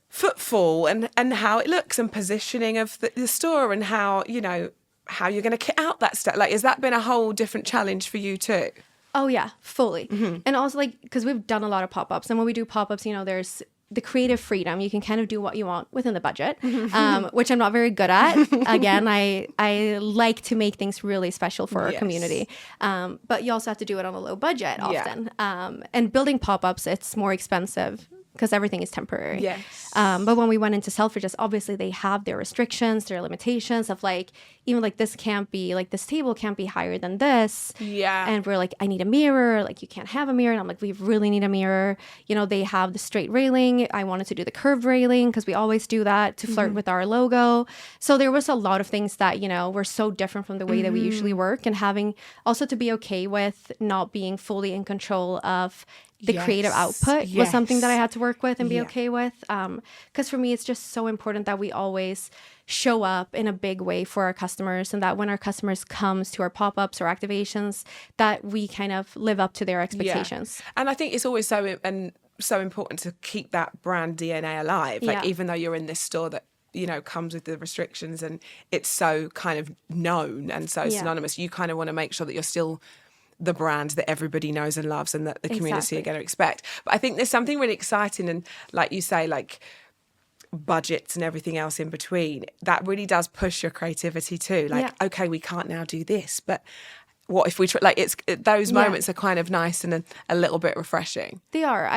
footfall and how it looks and positioning of the store and how, you know, how you're going to kit out that stuff? Like, has that been a whole different challenge for you too? Oh yeah, fully. And also like, because we've done a lot of pop-ups, and when we do pop-ups, you know, there's the creative freedom. You can kind of do what you want within the budget, which I'm not very good at. Again, I like to make things really special for our Yes. community. But you also have to do it on a low budget Yeah. often. And building pop-ups, it's more expensive because everything is temporary. Yes. But when we went into Selfridges, obviously they have their restrictions, their limitations of like, even like this can't be, like this table can't be higher than this. Yeah. And we're like, I need a mirror. Like you can't have a mirror. And I'm like, we really need a mirror. You know, they have the straight railing. I wanted to do the curved railing because we always do that to flirt with our logo. So there was a lot of things that, you know, were so different from the way that we usually work, and having also to be okay with not being fully in control of the creative output was something that I had to work with and be okay with. Because for me, it's just so important that we always show up in a big way for our customers, and that when our customers comes to our pop-ups or activations, that we kind of live up to their expectations. Yeah. And I think it's always so important to keep that brand DNA alive. Like, Yeah. even though you're in this store that, you know, comes with the restrictions and it's so kind of known and so synonymous, you kind of want to make sure that you're still the brand that everybody knows and loves and that the community Exactly. are going to expect. But I think there's something really exciting, and like you say, like budgets and everything else in between, that really does push your creativity too. Like, okay, we can't now do this, but what if we try? Like, those moments are kind of nice and a little bit refreshing. They are.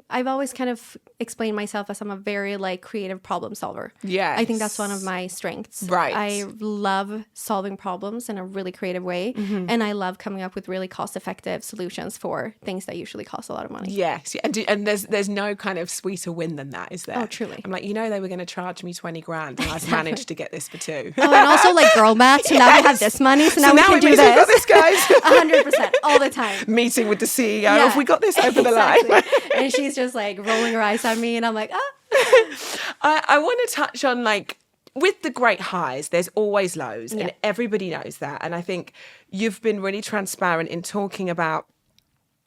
I've always kind of explained myself as I'm a very like creative problem solver. Yes. I think that's one of my strengths. Right. I love solving problems in a really creative way, and I love coming up with really cost-effective solutions for things that usually cost a lot of money. Yes, and there's no kind of sweeter win than that, is there? Oh, truly. I'm like, you know, they were going to charge me 20 grand, and I've managed to get this for 2. Oh, and also like girl math. So now we have this money. So now we can it do means we've got this. this, guys. 100% all the time. Meeting with the CEO. Have we got this over the Exactly. line? And she's just like rolling her eyes at me, and I'm like, ah. I want to touch on, like, with the great highs, there's always lows, and everybody knows that. And I think you've been really transparent in talking about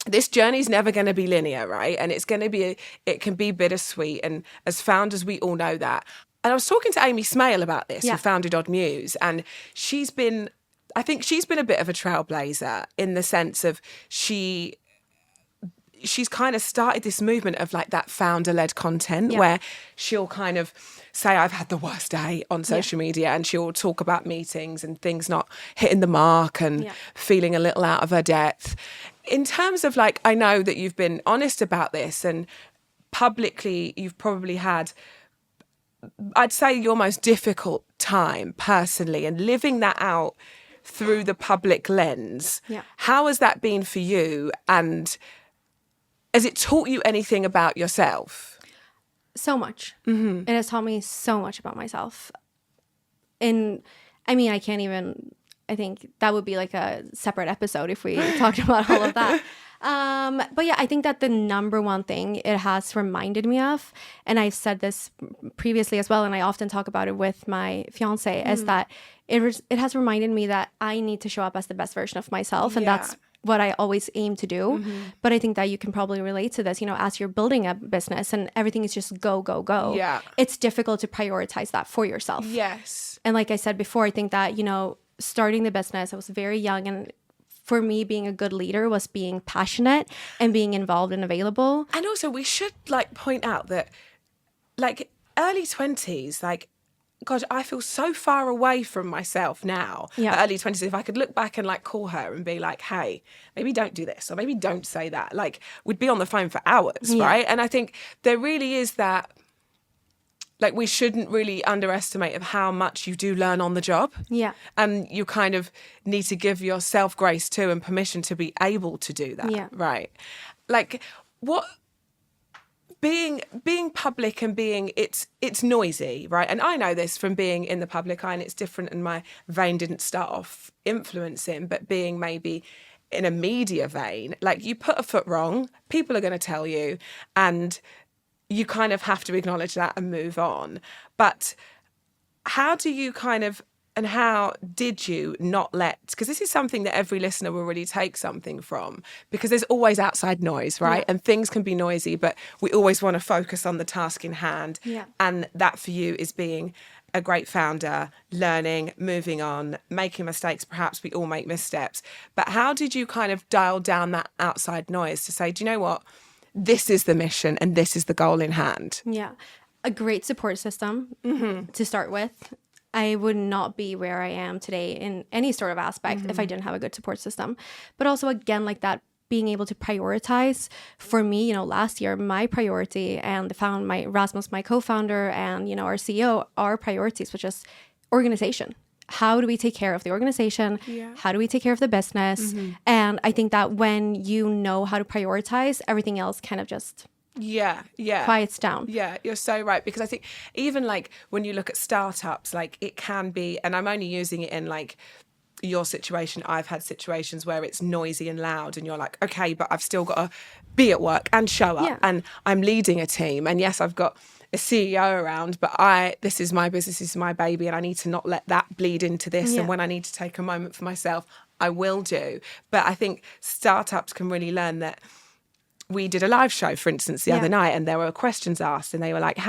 this journey's never going to be linear, right? And it's going to be, it can be bittersweet. And as founders, we all know that. And I was talking to Amy Smale about this, who founded Odd Muse, and I think she's been a bit of a trailblazer in the sense of she's kind of started this movement of like that founder-led content where she'll kind of say, I've had the worst day on social media, and she'll talk about meetings and things not hitting the mark and feeling a little out of her depth. In terms of like, I know that you've been honest about this, and publicly you've probably had, I'd say, your most difficult time personally, and living that out through the public lens. Yeah. How has that been for you? And has it taught you anything about yourself? So much. It has taught me so much about myself. And I mean, I can't even I think that would be like a separate episode if we talked about all of that. But yeah, I think that the number one thing it has reminded me of, and I've said this previously as well, and I often talk about it with my fiance, is that it has reminded me that I need to show up as the best version of myself. And that's what I always aim to do. But I think that you can probably relate to this, as you're building a business and everything is just go, go, go. Yeah. It's difficult to prioritize that for yourself. Yes. And like I said before, I think that, starting the business, I was very young, and for me, being a good leader was being passionate and being involved and available. And also, we should point out that early 20s, God, I feel so far away from myself now. Yeah. Early 20s, if I could look back and call her and be like, hey, maybe don't do this or maybe don't say that. We'd be on the phone for hours, right? And I think there really is that, we shouldn't really underestimate of how much you do learn on the job. Yeah. And you kind of need to give yourself grace too and permission to be able to do that. Yeah. Right. What being public and it's noisy, right? And I know this from being in the public eye, and it's different, and my vein didn't start off influencing, but being maybe in a media vein, you put a foot wrong, people are going to tell you, and you kind of have to acknowledge that and move on. But how do you and how did you not because this is something that every listener will really take something from, because there's always outside noise, right? And things can be noisy, but we always want to focus on the task in hand. Yeah. And that for you is being a great founder, learning, moving on, making mistakes. Perhaps we all make missteps. But how did you dial down that outside noise to say, do you know what? This is the mission and this is the goal in hand. Yeah. A great support system to start with. I would not be where I am today in any sort of aspect if I didn't have a good support system. But also, again, that being able to prioritize. For me, last year, my priority and Rasmus, my co-founder, and, our CEO, our priorities was just organization. How do we take care of the organization? Yeah. How do we take care of the business? And I think that when you know how to prioritize, everything else kind of just quiets down. Yeah, you're so right. Because I think even when you look at startups, it can be, and I'm only using it in your situation. I've had situations where it's noisy and loud and you're like, okay, but I've still got to be at work and show up and I'm leading a team. And yes, I've got a CEO around, but this is my business, this is my baby, and I need to not let that bleed into this. And when I need to take a moment for myself, I will do. But I think startups can really learn that. We did a live show, for instance, the other night, and there were questions asked, and they were like,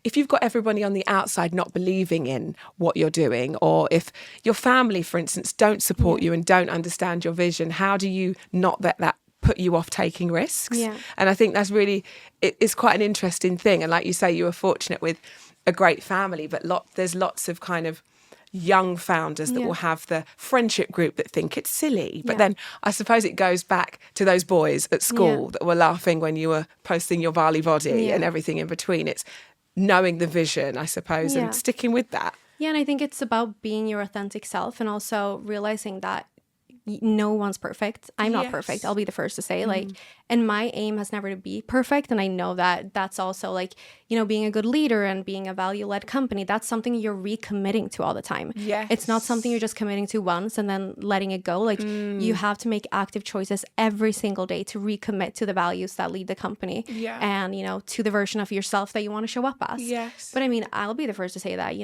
if you've got everybody on the outside not believing in what you're doing, or if your family, for instance, don't support you and don't understand your vision, how do you not let that put you off taking risks? Yeah. And I think that's really, it's quite an interesting thing. And like you say, you were fortunate with a great family, but there's lots of young founders that will have the friendship group that think it's silly. But then I suppose it goes back to those boys at school that were laughing when you were posting your Bali body and everything in between. It's knowing the vision, I suppose, and sticking with that. Yeah, and I think it's about being your authentic self and also realizing that no one's perfect. I'm not perfect. I'll be the first to say and my aim has never to be perfect. And I know that that's also being a good leader and being a value-led company, that's something you're recommitting to all the time. Yes. It's not something you're just committing to once and then letting it go. You have to make active choices every single day to recommit to the values that lead the company and, to the version of yourself that you want to show up as. Yes. But I mean, I'll be the first to say that,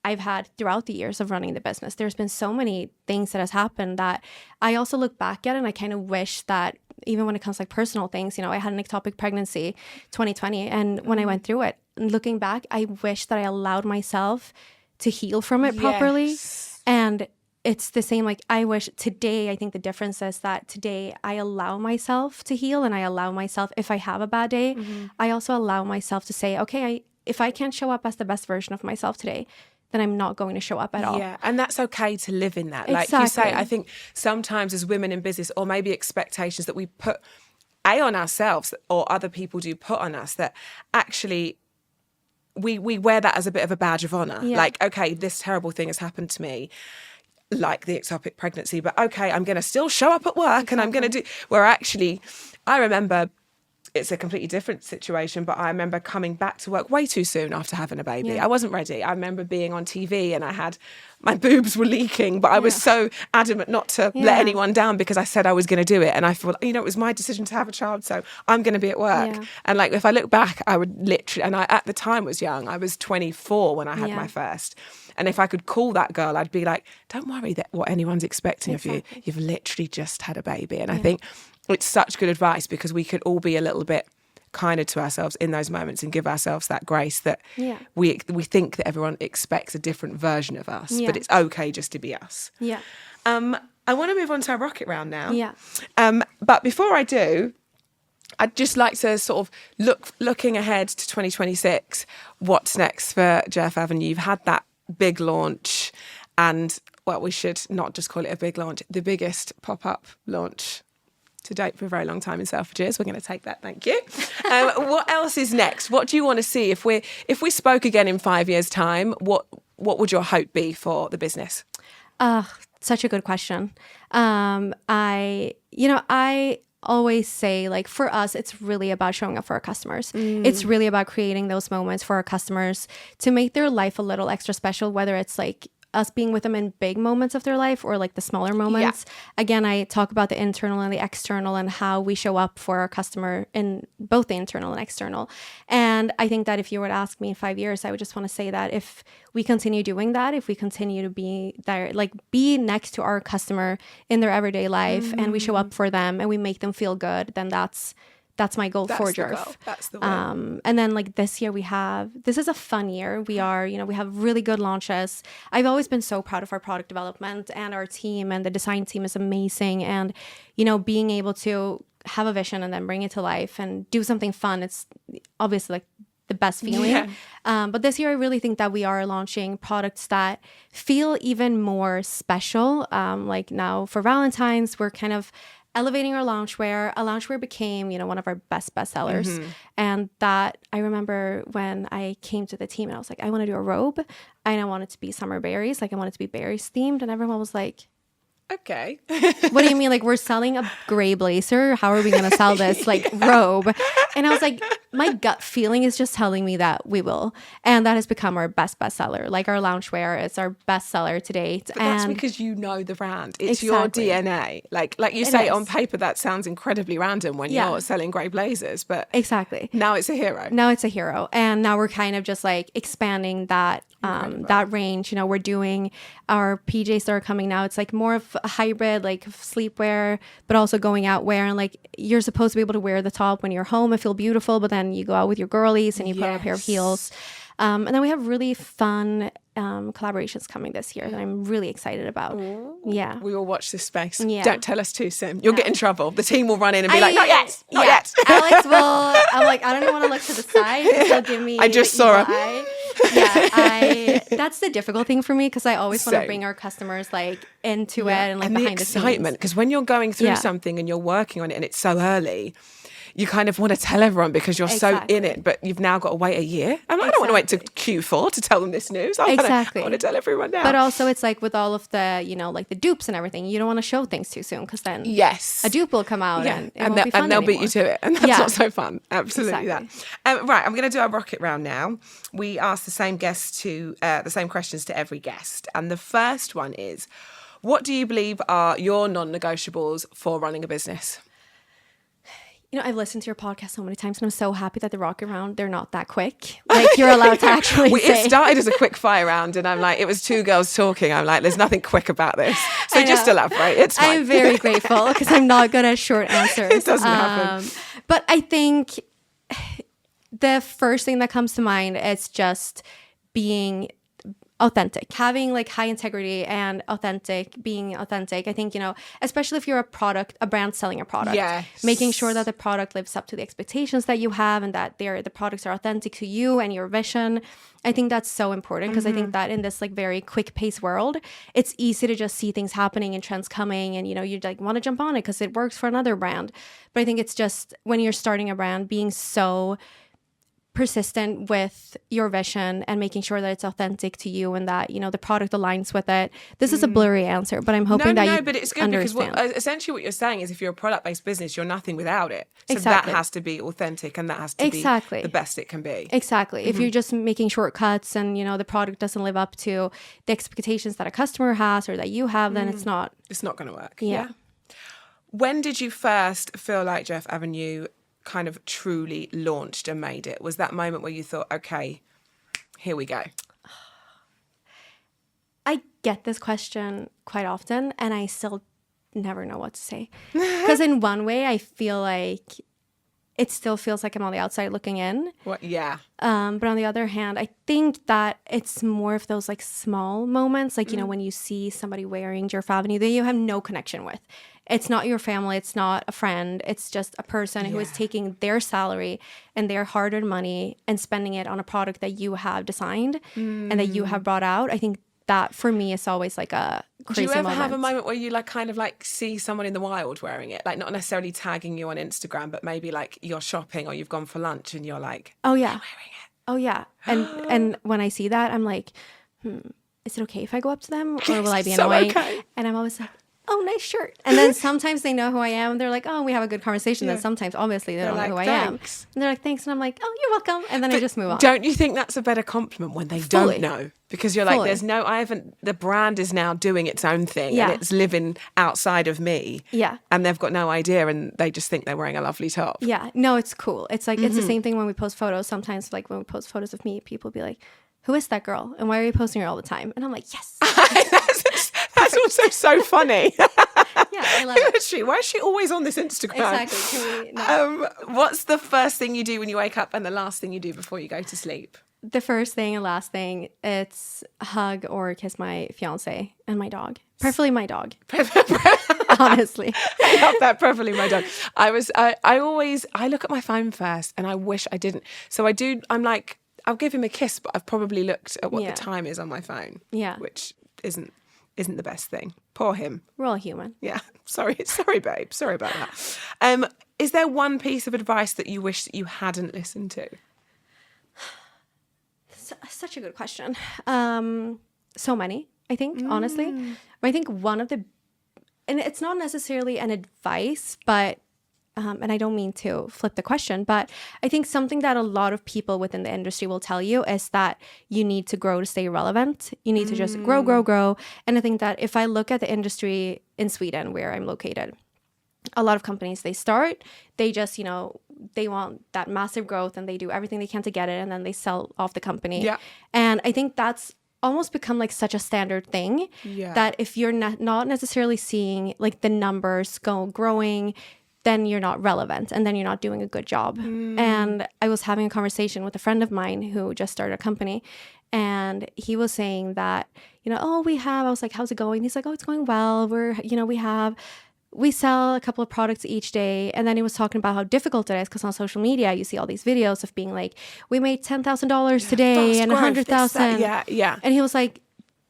I've had throughout the years of running the business, there's been so many things that has happened that I also look back at, and I kind of wish that even when it comes to personal things, I had an ectopic pregnancy 2020, and when I went through it, looking back, I wish that I allowed myself to heal from it properly. And it's the same, I wish today, I think the difference is that today I allow myself to heal, and I allow myself, if I have a bad day, I also allow myself to say, okay, if I can't show up as the best version of myself today, then I'm not going to show up at all. Yeah, and that's okay to live in that. Exactly. Like you say, I think sometimes as women in business, or maybe expectations that we put on ourselves or other people do put on us, that actually we wear that as a bit of a badge of honour. Yeah. Like, okay, this terrible thing has happened to me, like the ectopic pregnancy, but okay, I'm going to still show up at work and I'm going to do... Where actually, I remember it's a completely different situation. But I remember coming back to work way too soon after having a baby. Yeah. I wasn't ready. I remember being on TV and my boobs were leaking, but I was so adamant not to let anyone down because I said I was going to do it. And I thought, it was my decision to have a child, so I'm going to be at work. Yeah. And like, if I look back, I would literally, and I at the time was young. I was 24 when I had my first. And if I could call that girl, I'd be like, don't worry that what anyone's expecting of you. You've literally just had a baby. And I think it's such good advice because we could all be a little bit kinder to ourselves in those moments and give ourselves that grace that we think that everyone expects a different version of us, but it's okay just to be us. Yeah. I want to move on to our rocket round now. Yeah. But before I do, I'd just like to sort of looking ahead to 2026. What's next for Djerf Avenue? You've had that big launch, and well, we should not just call it a big launch, the biggest pop-up launch to date for a very long time in Selfridges. We're going to take that, thank you. What else is next? What do you want to see? If we spoke again in 5 years' time, what would your hope be for the business? Such a good question. I always say, like, for us, it's really about showing up for our customers. It's really about creating those moments for our customers to make their life a little extra special, whether it's like us being with them in big moments of their life or like the smaller moments. Again, I talk about the internal and the external and how we show up for our customer in both the internal and external. And I think that if you were to ask me in 5 years, I would just want to say that if we continue doing that, if we continue to be there, like be next to our customer in their everyday life and we show up for them and we make them feel good, then that's my goal for Djerf. That's the win. And then like this year this is a fun year. We have really good launches. I've always been so proud of our product development and our team, and the design team is amazing. And, being able to have a vision and then bring it to life and do something fun, it's obviously like the best feeling. But this year, I really think that we are launching products that feel even more special. Like now for Valentine's, we're kind of elevating our loungewear. Our loungewear became, one of our best sellers. And that I remember when I came to the team and I was like, I want to do a robe and I want it to be summer berries. Like I want it to be berries themed. And everyone was like, okay. What do you mean? Like, we're selling a gray blazer. How are we going to sell this robe? And I was like, my gut feeling is just telling me that we will. And that has become our best seller. Like our loungewear is our best seller to date. But that's because you know the brand. It's Exactly. your DNA. Like you say, on paper, that sounds incredibly random when you're selling grey blazers. But exactly. Now it's a hero. And now we're kind of just like expanding that that range. We're doing our PJs that are coming now. It's like more of a hybrid, like sleepwear, but also going out wear. And like you're supposed to be able to wear the top when you're home and feel beautiful, but then you go out with your girlies and you put on a pair of heels. And then we have really fun collaborations coming this year that I'm really excited about. Ooh. Yeah. We will watch this space. Yeah. Don't tell us too soon. You'll get in trouble. The team will run in and be like, not yet. Alex will, I'm like, I don't want to look to the side because he'll give me I just the saw evil her. eye. That's the difficult thing for me because I always want to Same. bring our customers like into it and like and behind the the excitement, because when you're going through something and you're working on it and it's so early, you kind of want to tell everyone because you're so in it, but you've now got to wait a year. I don't want to wait to Q4 to tell them this news. I want to tell everyone now. But also it's like with all of the, like the dupes and everything, you don't want to show things too soon because then a dupe will come out and it won't be fun they'll beat anymore. you to it. And that's not so fun. Absolutely Exactly. that. Right, I'm going to do our rocket round now. We ask the same the same questions to every guest. And the first one is, what do you believe are your non-negotiables for running a business? I've listened to your podcast so many times and I'm so happy that the rocket round, they're not that quick. Like you're allowed to actually say. It started as a quick fire round and I'm like, it was two girls talking. I'm like, there's nothing quick about this. So just elaborate. It's fine. I'm very grateful because I'm not good at short answers. It doesn't happen. But I think the first thing that comes to mind is just being authentic, having like high integrity and being authentic. I think, especially if you're a brand selling a product, making sure that the product lives up to the expectations that you have and that the products are authentic to you and your vision. I think that's so important because I think that in this like very quick paced world, it's easy to just see things happening and trends coming and, you like want to jump on it because it works for another brand. But I think it's just when you're starting a brand, being so persistent with your vision and making sure that it's authentic to you and that, you know, the product aligns with it. This is a blurry answer, but I'm hoping that you but it's good understand. because essentially what you're saying is if you're a product-based business, you're nothing without it. So Exactly. that has to be authentic and that has to be the best it can be. Exactly. If you're just making shortcuts and, you know, the product doesn't live up to the expectations that a customer has or that you have, then it's not going to work. Yeah. When did you first feel like Djerf Avenue kind of truly launched and made it? Was that moment where you thought, okay, here we go? I get this question quite often and I still never know what to say. Because in one way, I feel like it still feels like I'm on the outside looking in. What? Yeah. But on the other hand, I think that it's more of those like small moments, like, you know, when you see somebody wearing Djerf Avenue that you have no connection with. It's not your family. It's not a friend. It's just a person who is taking their salary and their hard-earned money and spending it on a product that you have designed and that you have brought out. I think that for me is always like a crazy moment. Do you ever have a moment where you like kind of like see someone in the wild wearing it? Like not necessarily tagging you on Instagram, but maybe like you're shopping or you've gone for lunch and you're like, oh yeah, they're wearing it. Oh yeah. And when I see that, I'm like, is it okay if I go up to them or will I be annoying? Okay. And I'm always like, oh, nice shirt. And then sometimes they know who I am. They're like, oh, we have a good conversation. Then sometimes, obviously, they don't know who I am. And they're like, thanks. And I'm like, oh, you're welcome. And then I just move on. Don't you think that's a better compliment when they don't know? Because you're like, the brand is now doing its own thing and it's living outside of me. Yeah. And they've got no idea and they just think they're wearing a lovely top. Yeah. No, it's cool. It's like, it's the same thing when we post photos. Sometimes, like, when we post photos of me, people be like, who is that girl? And why are you posting her all the time? And I'm like, yes. That's also so funny. Yeah, I love it. Who is she? Why is she always on this Instagram? Exactly. No. What's the first thing you do when you wake up and the last thing you do before you go to sleep? The first thing and last thing, it's hug or kiss my fiance and my dog. Preferably my dog. Honestly. I love that. Preferably my dog. I look at my phone first and I wish I didn't. So I do, I'm like, I'll give him a kiss, but I've probably looked at what the time is on my phone. Yeah. Which isn't the best thing. Poor him. We're all human. Yeah. Sorry, babe. Sorry about that. Is there one piece of advice that you wish that you hadn't listened to? Such a good question. So many, I think, honestly. I think one of the, and it's not necessarily an advice, but, and I don't mean to flip the question, but I think something that a lot of people within the industry will tell you is that you need to grow to stay relevant. You need to just grow. And I think that if I look at the industry in Sweden, where I'm located, a lot of companies, they just, you know, they want that massive growth and they do everything they can to get it and then they sell off the company. Yeah. And I think that's almost become like such a standard thing that if you're not necessarily seeing like the numbers growing, then you're not relevant and then you're not doing a good job. And I was having a conversation with a friend of mine who just started a company and he was saying that, you know, I was like, how's it going? He's like, oh, it's going well. We sell a couple of products each day. And then he was talking about how difficult it is because on social media, you see all these videos of being like, we made $10,000 today and 100,000. Yeah. And he was like,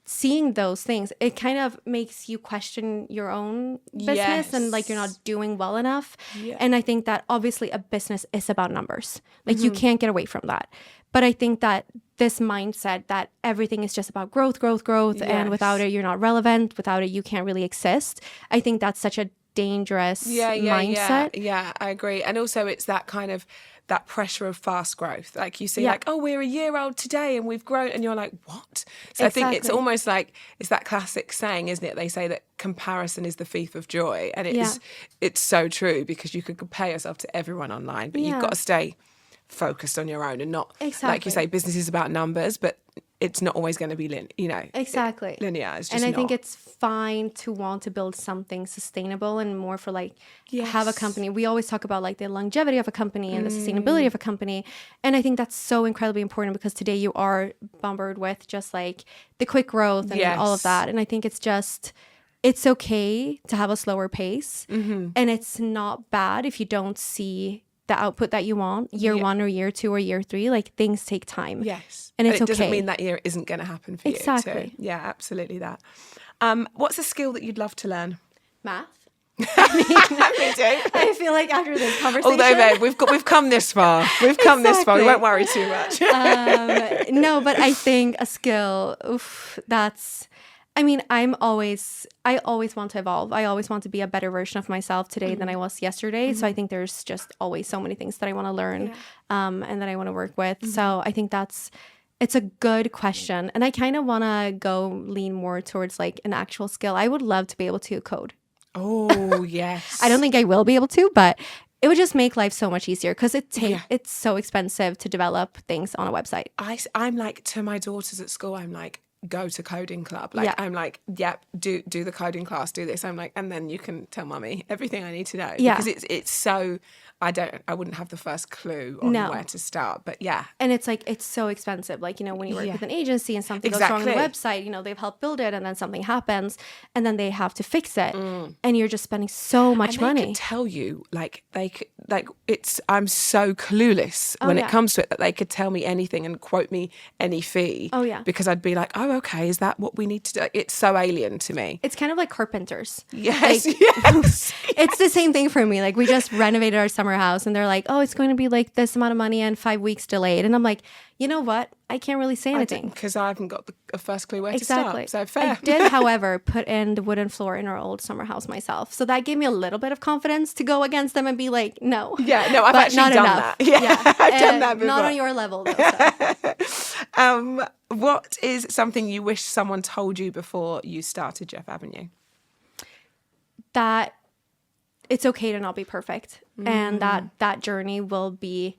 seeing those things, it kind of makes you question your own business and like you're not doing well enough. And I think that obviously a business is about numbers. Like you can't get away from that. But I think that this mindset that everything is just about growth, and without it, you're not relevant. Without it, you can't really exist. I think that's such a dangerous mindset. Yeah, I agree. And also it's that kind of, that pressure of fast growth. Like you see like, oh, we're a year old today and we've grown. And you're like, what? So I think it's almost like, it's that classic saying, isn't it? They say that comparison is the thief of joy. And it's so true because you could compare yourself to everyone online, but you've got to stay focused on your own and not, like you say, business is about numbers, but it's not always going to be linear. It's just and I think it's fine to want to build something sustainable and more for like have a company. We always talk about like the longevity of a company and the sustainability of a company, and I think that's so incredibly important because today you are bombarded with just like the quick growth and all of that, and I think it's okay to have a slower pace, and it's not bad if you don't see the output that you want year 1 or year 2 or year 3. Like things take time. Yes. And it's it doesn't mean that year isn't going to happen for you too. Yeah, absolutely that. What's a skill that you'd love to learn? Math. Me too. I feel like after this conversation. Although, babe, we've come this far. We've come this far. We won't worry too much. No, but I think a skill, I always want to evolve. I always want to be a better version of myself today than I was yesterday. So I think there's just always so many things that I want to learn and that I want to work with. So I think it's a good question. And I kind of want to lean more towards like an actual skill. I would love to be able to code. Oh, yes. I don't think I will be able to, but it would just make life so much easier because it's so expensive to develop things on a website. I'm like, to my daughters at school, I'm like, go to coding club. Like, I'm like, yep, do the coding class, do this. I'm like, and then you can tell mummy everything I need to know. Yeah. Because it's so, I wouldn't have the first clue on where to start. But yeah. And it's like, it's so expensive. Like, when you work with an agency and something goes wrong on the website, they've helped build it and then something happens and then they have to fix it. And you're just spending so much money. They could tell you, I'm so clueless when it comes to it that they could tell me anything and quote me any fee. Oh, yeah. Because I'd be like, oh, okay, is that what we need to do? It's so alien to me. It's kind of like carpenters. Yes, yes. It's the same thing for me. Like, we just renovated our summer house and they're like, oh, it's going to be like this amount of money and 5 weeks delayed. And I'm like, you know what? I can't really say anything. Because I haven't got the first clue where to start. So fair. I did, however, put in the wooden floor in our old summer house myself. So that gave me a little bit of confidence to go against them and be like, no. Yeah, no, I've actually done that. Yeah, I've done that before. Not on your level, though. So. What is something you wish someone told you before you started Djerf Avenue? That it's okay to not be perfect. And that journey will be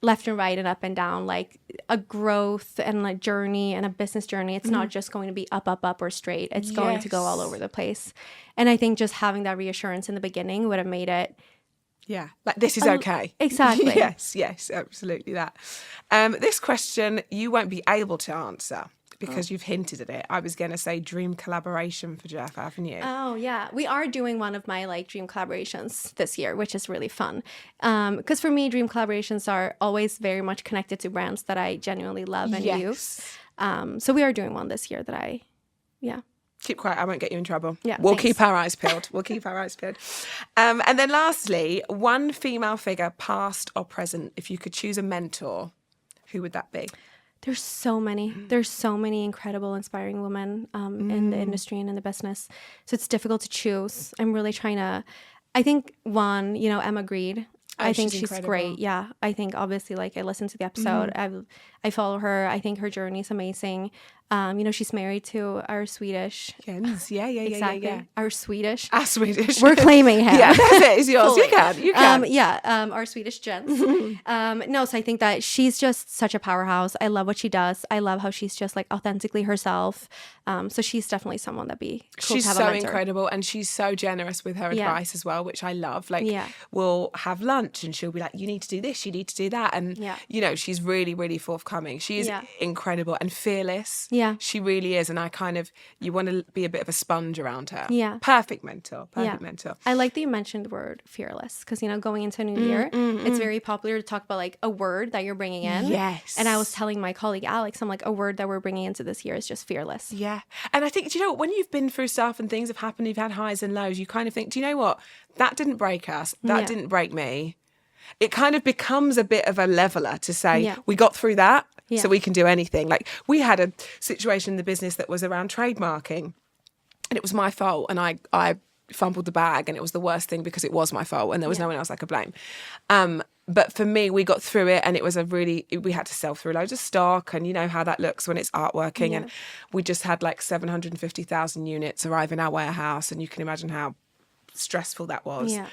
left and right and up and down, like a growth and a journey and a business journey. It's not just going to be up, up, up or straight. It's going to go all over the place. And I think just having that reassurance in the beginning would have made it. Yeah, like this is okay. Exactly. Yes, absolutely that. This question you won't be able to answer because you've hinted at it. I was going to say dream collaboration for Djerf Avenue. Oh, yeah. We are doing one of my dream collaborations this year, which is really fun. Because for me, dream collaborations are always very much connected to brands that I genuinely love and use. So we are doing one this year that Keep quiet, I won't get you in trouble. Yeah, we'll thanks. keep our eyes peeled. And then lastly, one female figure, past or present, if you could choose a mentor, who would that be? There's so many. There's so many incredible, inspiring women in the industry and in the business. So it's difficult to choose. I'm really trying to, I think one, Emma Grede. I think she's great. Yeah. I think obviously I listened to the episode. I follow her. I think her journey is amazing. She's married to our Swedish. Jens. Yeah. Exactly. Yeah. Our Swedish. We're claiming him. Yeah, that's it. It's yours. You can. Our Swedish Jens. So I think that she's just such a powerhouse. I love what she does. I love how she's just authentically herself. So she's definitely someone that'd be cool to have a mentor. She's so incredible and she's so generous with her advice as well, which I love. We'll have lunch and she'll be like, you need to do this, you need to do that. And, she's really, really forthcoming. She's incredible and fearless. Yeah. She really is. And you want to be a bit of a sponge around her. Yeah. Perfect mentor. I like that you mentioned the word fearless because, going into a new year, it's very popular to talk about a word that you're bringing in. Yes. And I was telling my colleague Alex, I'm like, a word that we're bringing into this year is just fearless. Yeah. And I think, do you know what? When you've been through stuff and things have happened, you've had highs and lows, you kind of think, do you know what? That didn't break us. That didn't break me. It kind of becomes a bit of a leveler to say, we got through that, so we can do anything. We had a situation in the business that was around trademarking and it was my fault and I fumbled the bag and it was the worst thing because it was my fault and there was no one else I could blame. But for me, we got through it and it was we had to sell through loads of stock and you know how that looks when it's artworking and we just had 750,000 units arrive in our warehouse and you can imagine how stressful that was. Yeah.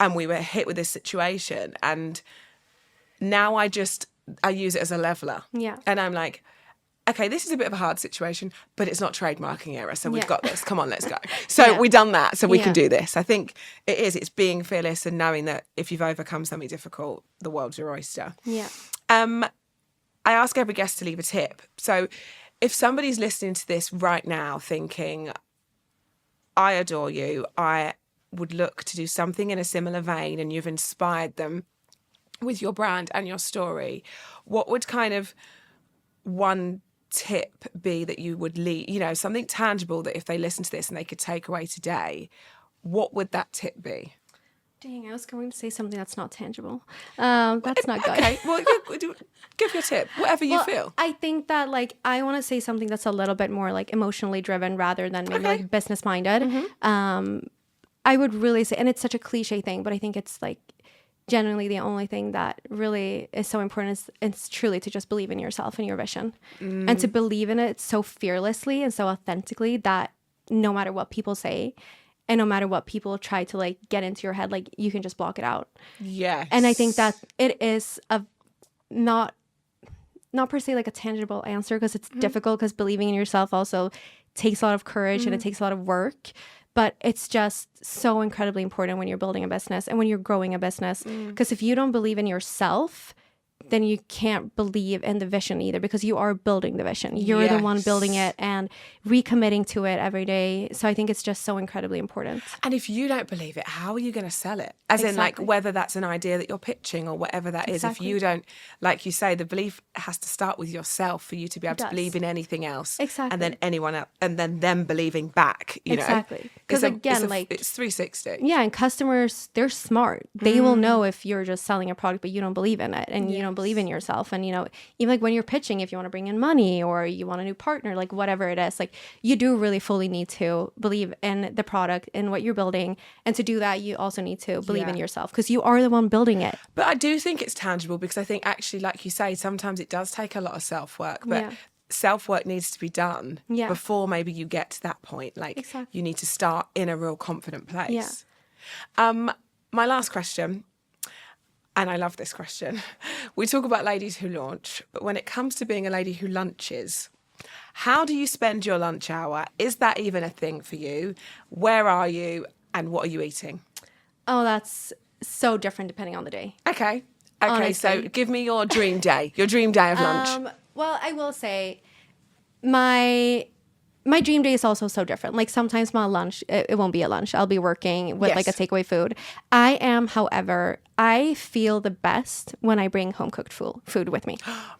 And we were hit with this situation and now I use it as a leveler. Yeah. And I'm like, okay, this is a bit of a hard situation, but it's not trademarking era, so we've got this. Come on, let's go. So we've done that, so we can do this. I think it's being fearless and knowing that if you've overcome something difficult, the world's your oyster. Yeah. I ask every guest to leave a tip. So if somebody's listening to this right now thinking, I adore you, I would look to do something in a similar vein and you've inspired them with your brand and your story, what would kind of one tip be that you would leave, something tangible that if they listen to this and they could take away today, what would that tip be? Dang, I was going to say something that's not tangible. That's not good. Okay, well, give your tip, whatever you feel. I think that I want to say something that's a little bit more emotionally driven rather than maybe business minded. I would really say, and it's such a cliche thing, but I think it's genuinely the only thing that really is so important is it's truly to just believe in yourself and your vision and to believe in it so fearlessly and so authentically that no matter what people say and no matter what people try to get into your head, you can just block it out. Yes. And I think that it is not per se a tangible answer because it's difficult because believing in yourself also takes a lot of courage and it takes a lot of work. But it's just so incredibly important when you're building a business and when you're growing a business. Because if you don't believe in yourself, then you can't believe in the vision either because you are building the vision. You're the one building it and recommitting to it every day. So I think it's just so incredibly important. And if you don't believe it, how are you going to sell it? As in whether that's an idea that you're pitching or whatever that is. If you don't, like you say, the belief has to start with yourself for you to be able to believe in anything else. Exactly. And then anyone else, and then them believing back, you know. Exactly. Because again, it's 360. Yeah, and customers, they're smart. They will know if you're just selling a product, but you don't believe in it and you don't believe in yourself. And, even when you're pitching, if you want to bring in money or you want a new partner, whatever it is, you do really fully need to believe in the product and what you're building. And to do that, you also need to believe in yourself because you are the one building it. But I do think it's tangible because I think actually, like you say, sometimes it does take a lot of self-work, but self-work needs to be done before maybe you get to that point. You need to start in a real confident place. Yeah. My last question, and I love this question. We talk about ladies who launch, but when it comes to being a lady who lunches, how do you spend your lunch hour? Is that even a thing for you? Where are you and what are you eating? Oh, that's so different depending on the day. Okay. Honestly. So give me your dream day of lunch. Well, I will say my dream day is also so different. Sometimes my lunch, it won't be a lunch. I'll be working with a takeaway food. However, I feel the best when I bring home cooked food with me.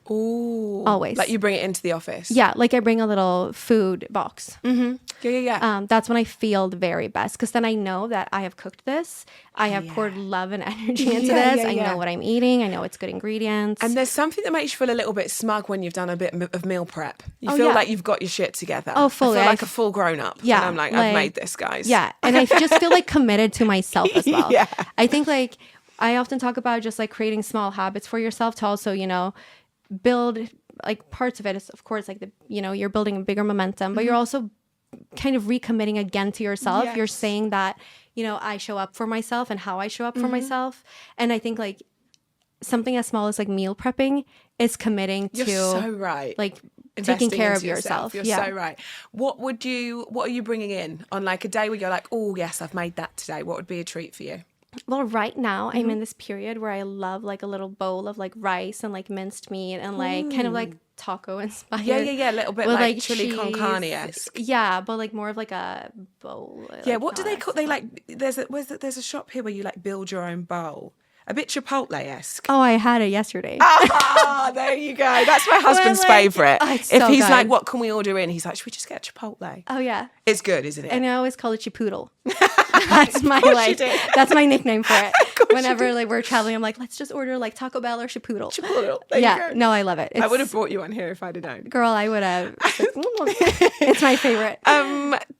Ooh. Always. You bring it into the office? Yeah, I bring a little food box. Mm-hmm. Yeah. That's when I feel the very best because then I know that I have cooked this. I have poured love and energy into this. I know what I'm eating. I know it's good ingredients. And there's something that makes you feel a little bit smug when you've done a bit of meal prep. You feel like you've got your shit together. Oh, fully. I feel like a full grown up. Yeah. And I'm I've made this, guys. Yeah. And I just feel committed to myself as well. Yeah. I think I often talk about just creating small habits for yourself to also, build parts of it is of course you're building a bigger momentum, but you're also kind of recommitting again to yourself. Yes. You're saying that, I show up for myself and how I show up for myself. And I think something as small as meal prepping is committing to so right. Taking care of yourself. You're so right. What are you bringing in on a day where you're oh yes, I've made that today? What would be a treat for you? Well, right now I'm in this period where I love a little bowl of rice and minced meat and kind of taco inspired. Yeah. A little bit with, chili cheese. con carne-esque. Yeah, but more of a bowl. Yeah, what do they call? They there's a shop here where you build your own bowl. A bit Chipotle-esque. Oh, I had it yesterday. There you go. That's my husband's favourite. Oh, it's if so he's good. what can we order in? He's should we just get Chipotle? Oh, yeah. It's good, isn't it? And I always call it Chipoodle. That's my that's my nickname for it. Whenever we're traveling, I'm let's just order Taco Bell or Chipoodle. Chipoodle. There you go. No, I love it. I would have brought you one here if I'd have known. Girl, I would have. It's my favorite.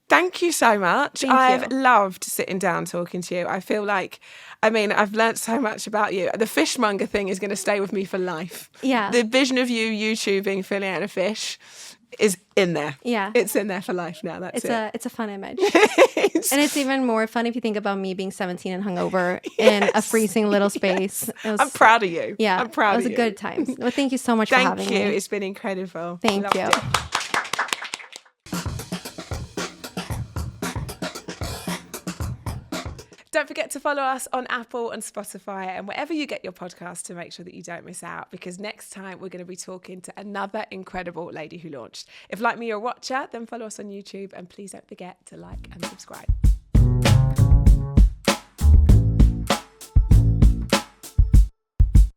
Thank you so much. I've loved sitting down talking to you. I feel I've learnt so much about you. The fishmonger thing is going to stay with me for life. Yeah. The vision of you YouTubing filling out a fish is in there. Yeah. It's in there for life now. It's a fun image. And it's even more fun if you think about me being 17 and hungover in a freezing little space. I'm proud of you. Yeah. I'm proud of you. It was a good time. Well, thank you so much for having me. Thank you. It's been incredible. Thank you. Don't forget to follow us on Apple and Spotify and wherever you get your podcast to make sure that you don't miss out, because next time we're going to be talking to another incredible lady who launched. If like me, you're a watcher, then follow us on YouTube and please don't forget to like and subscribe.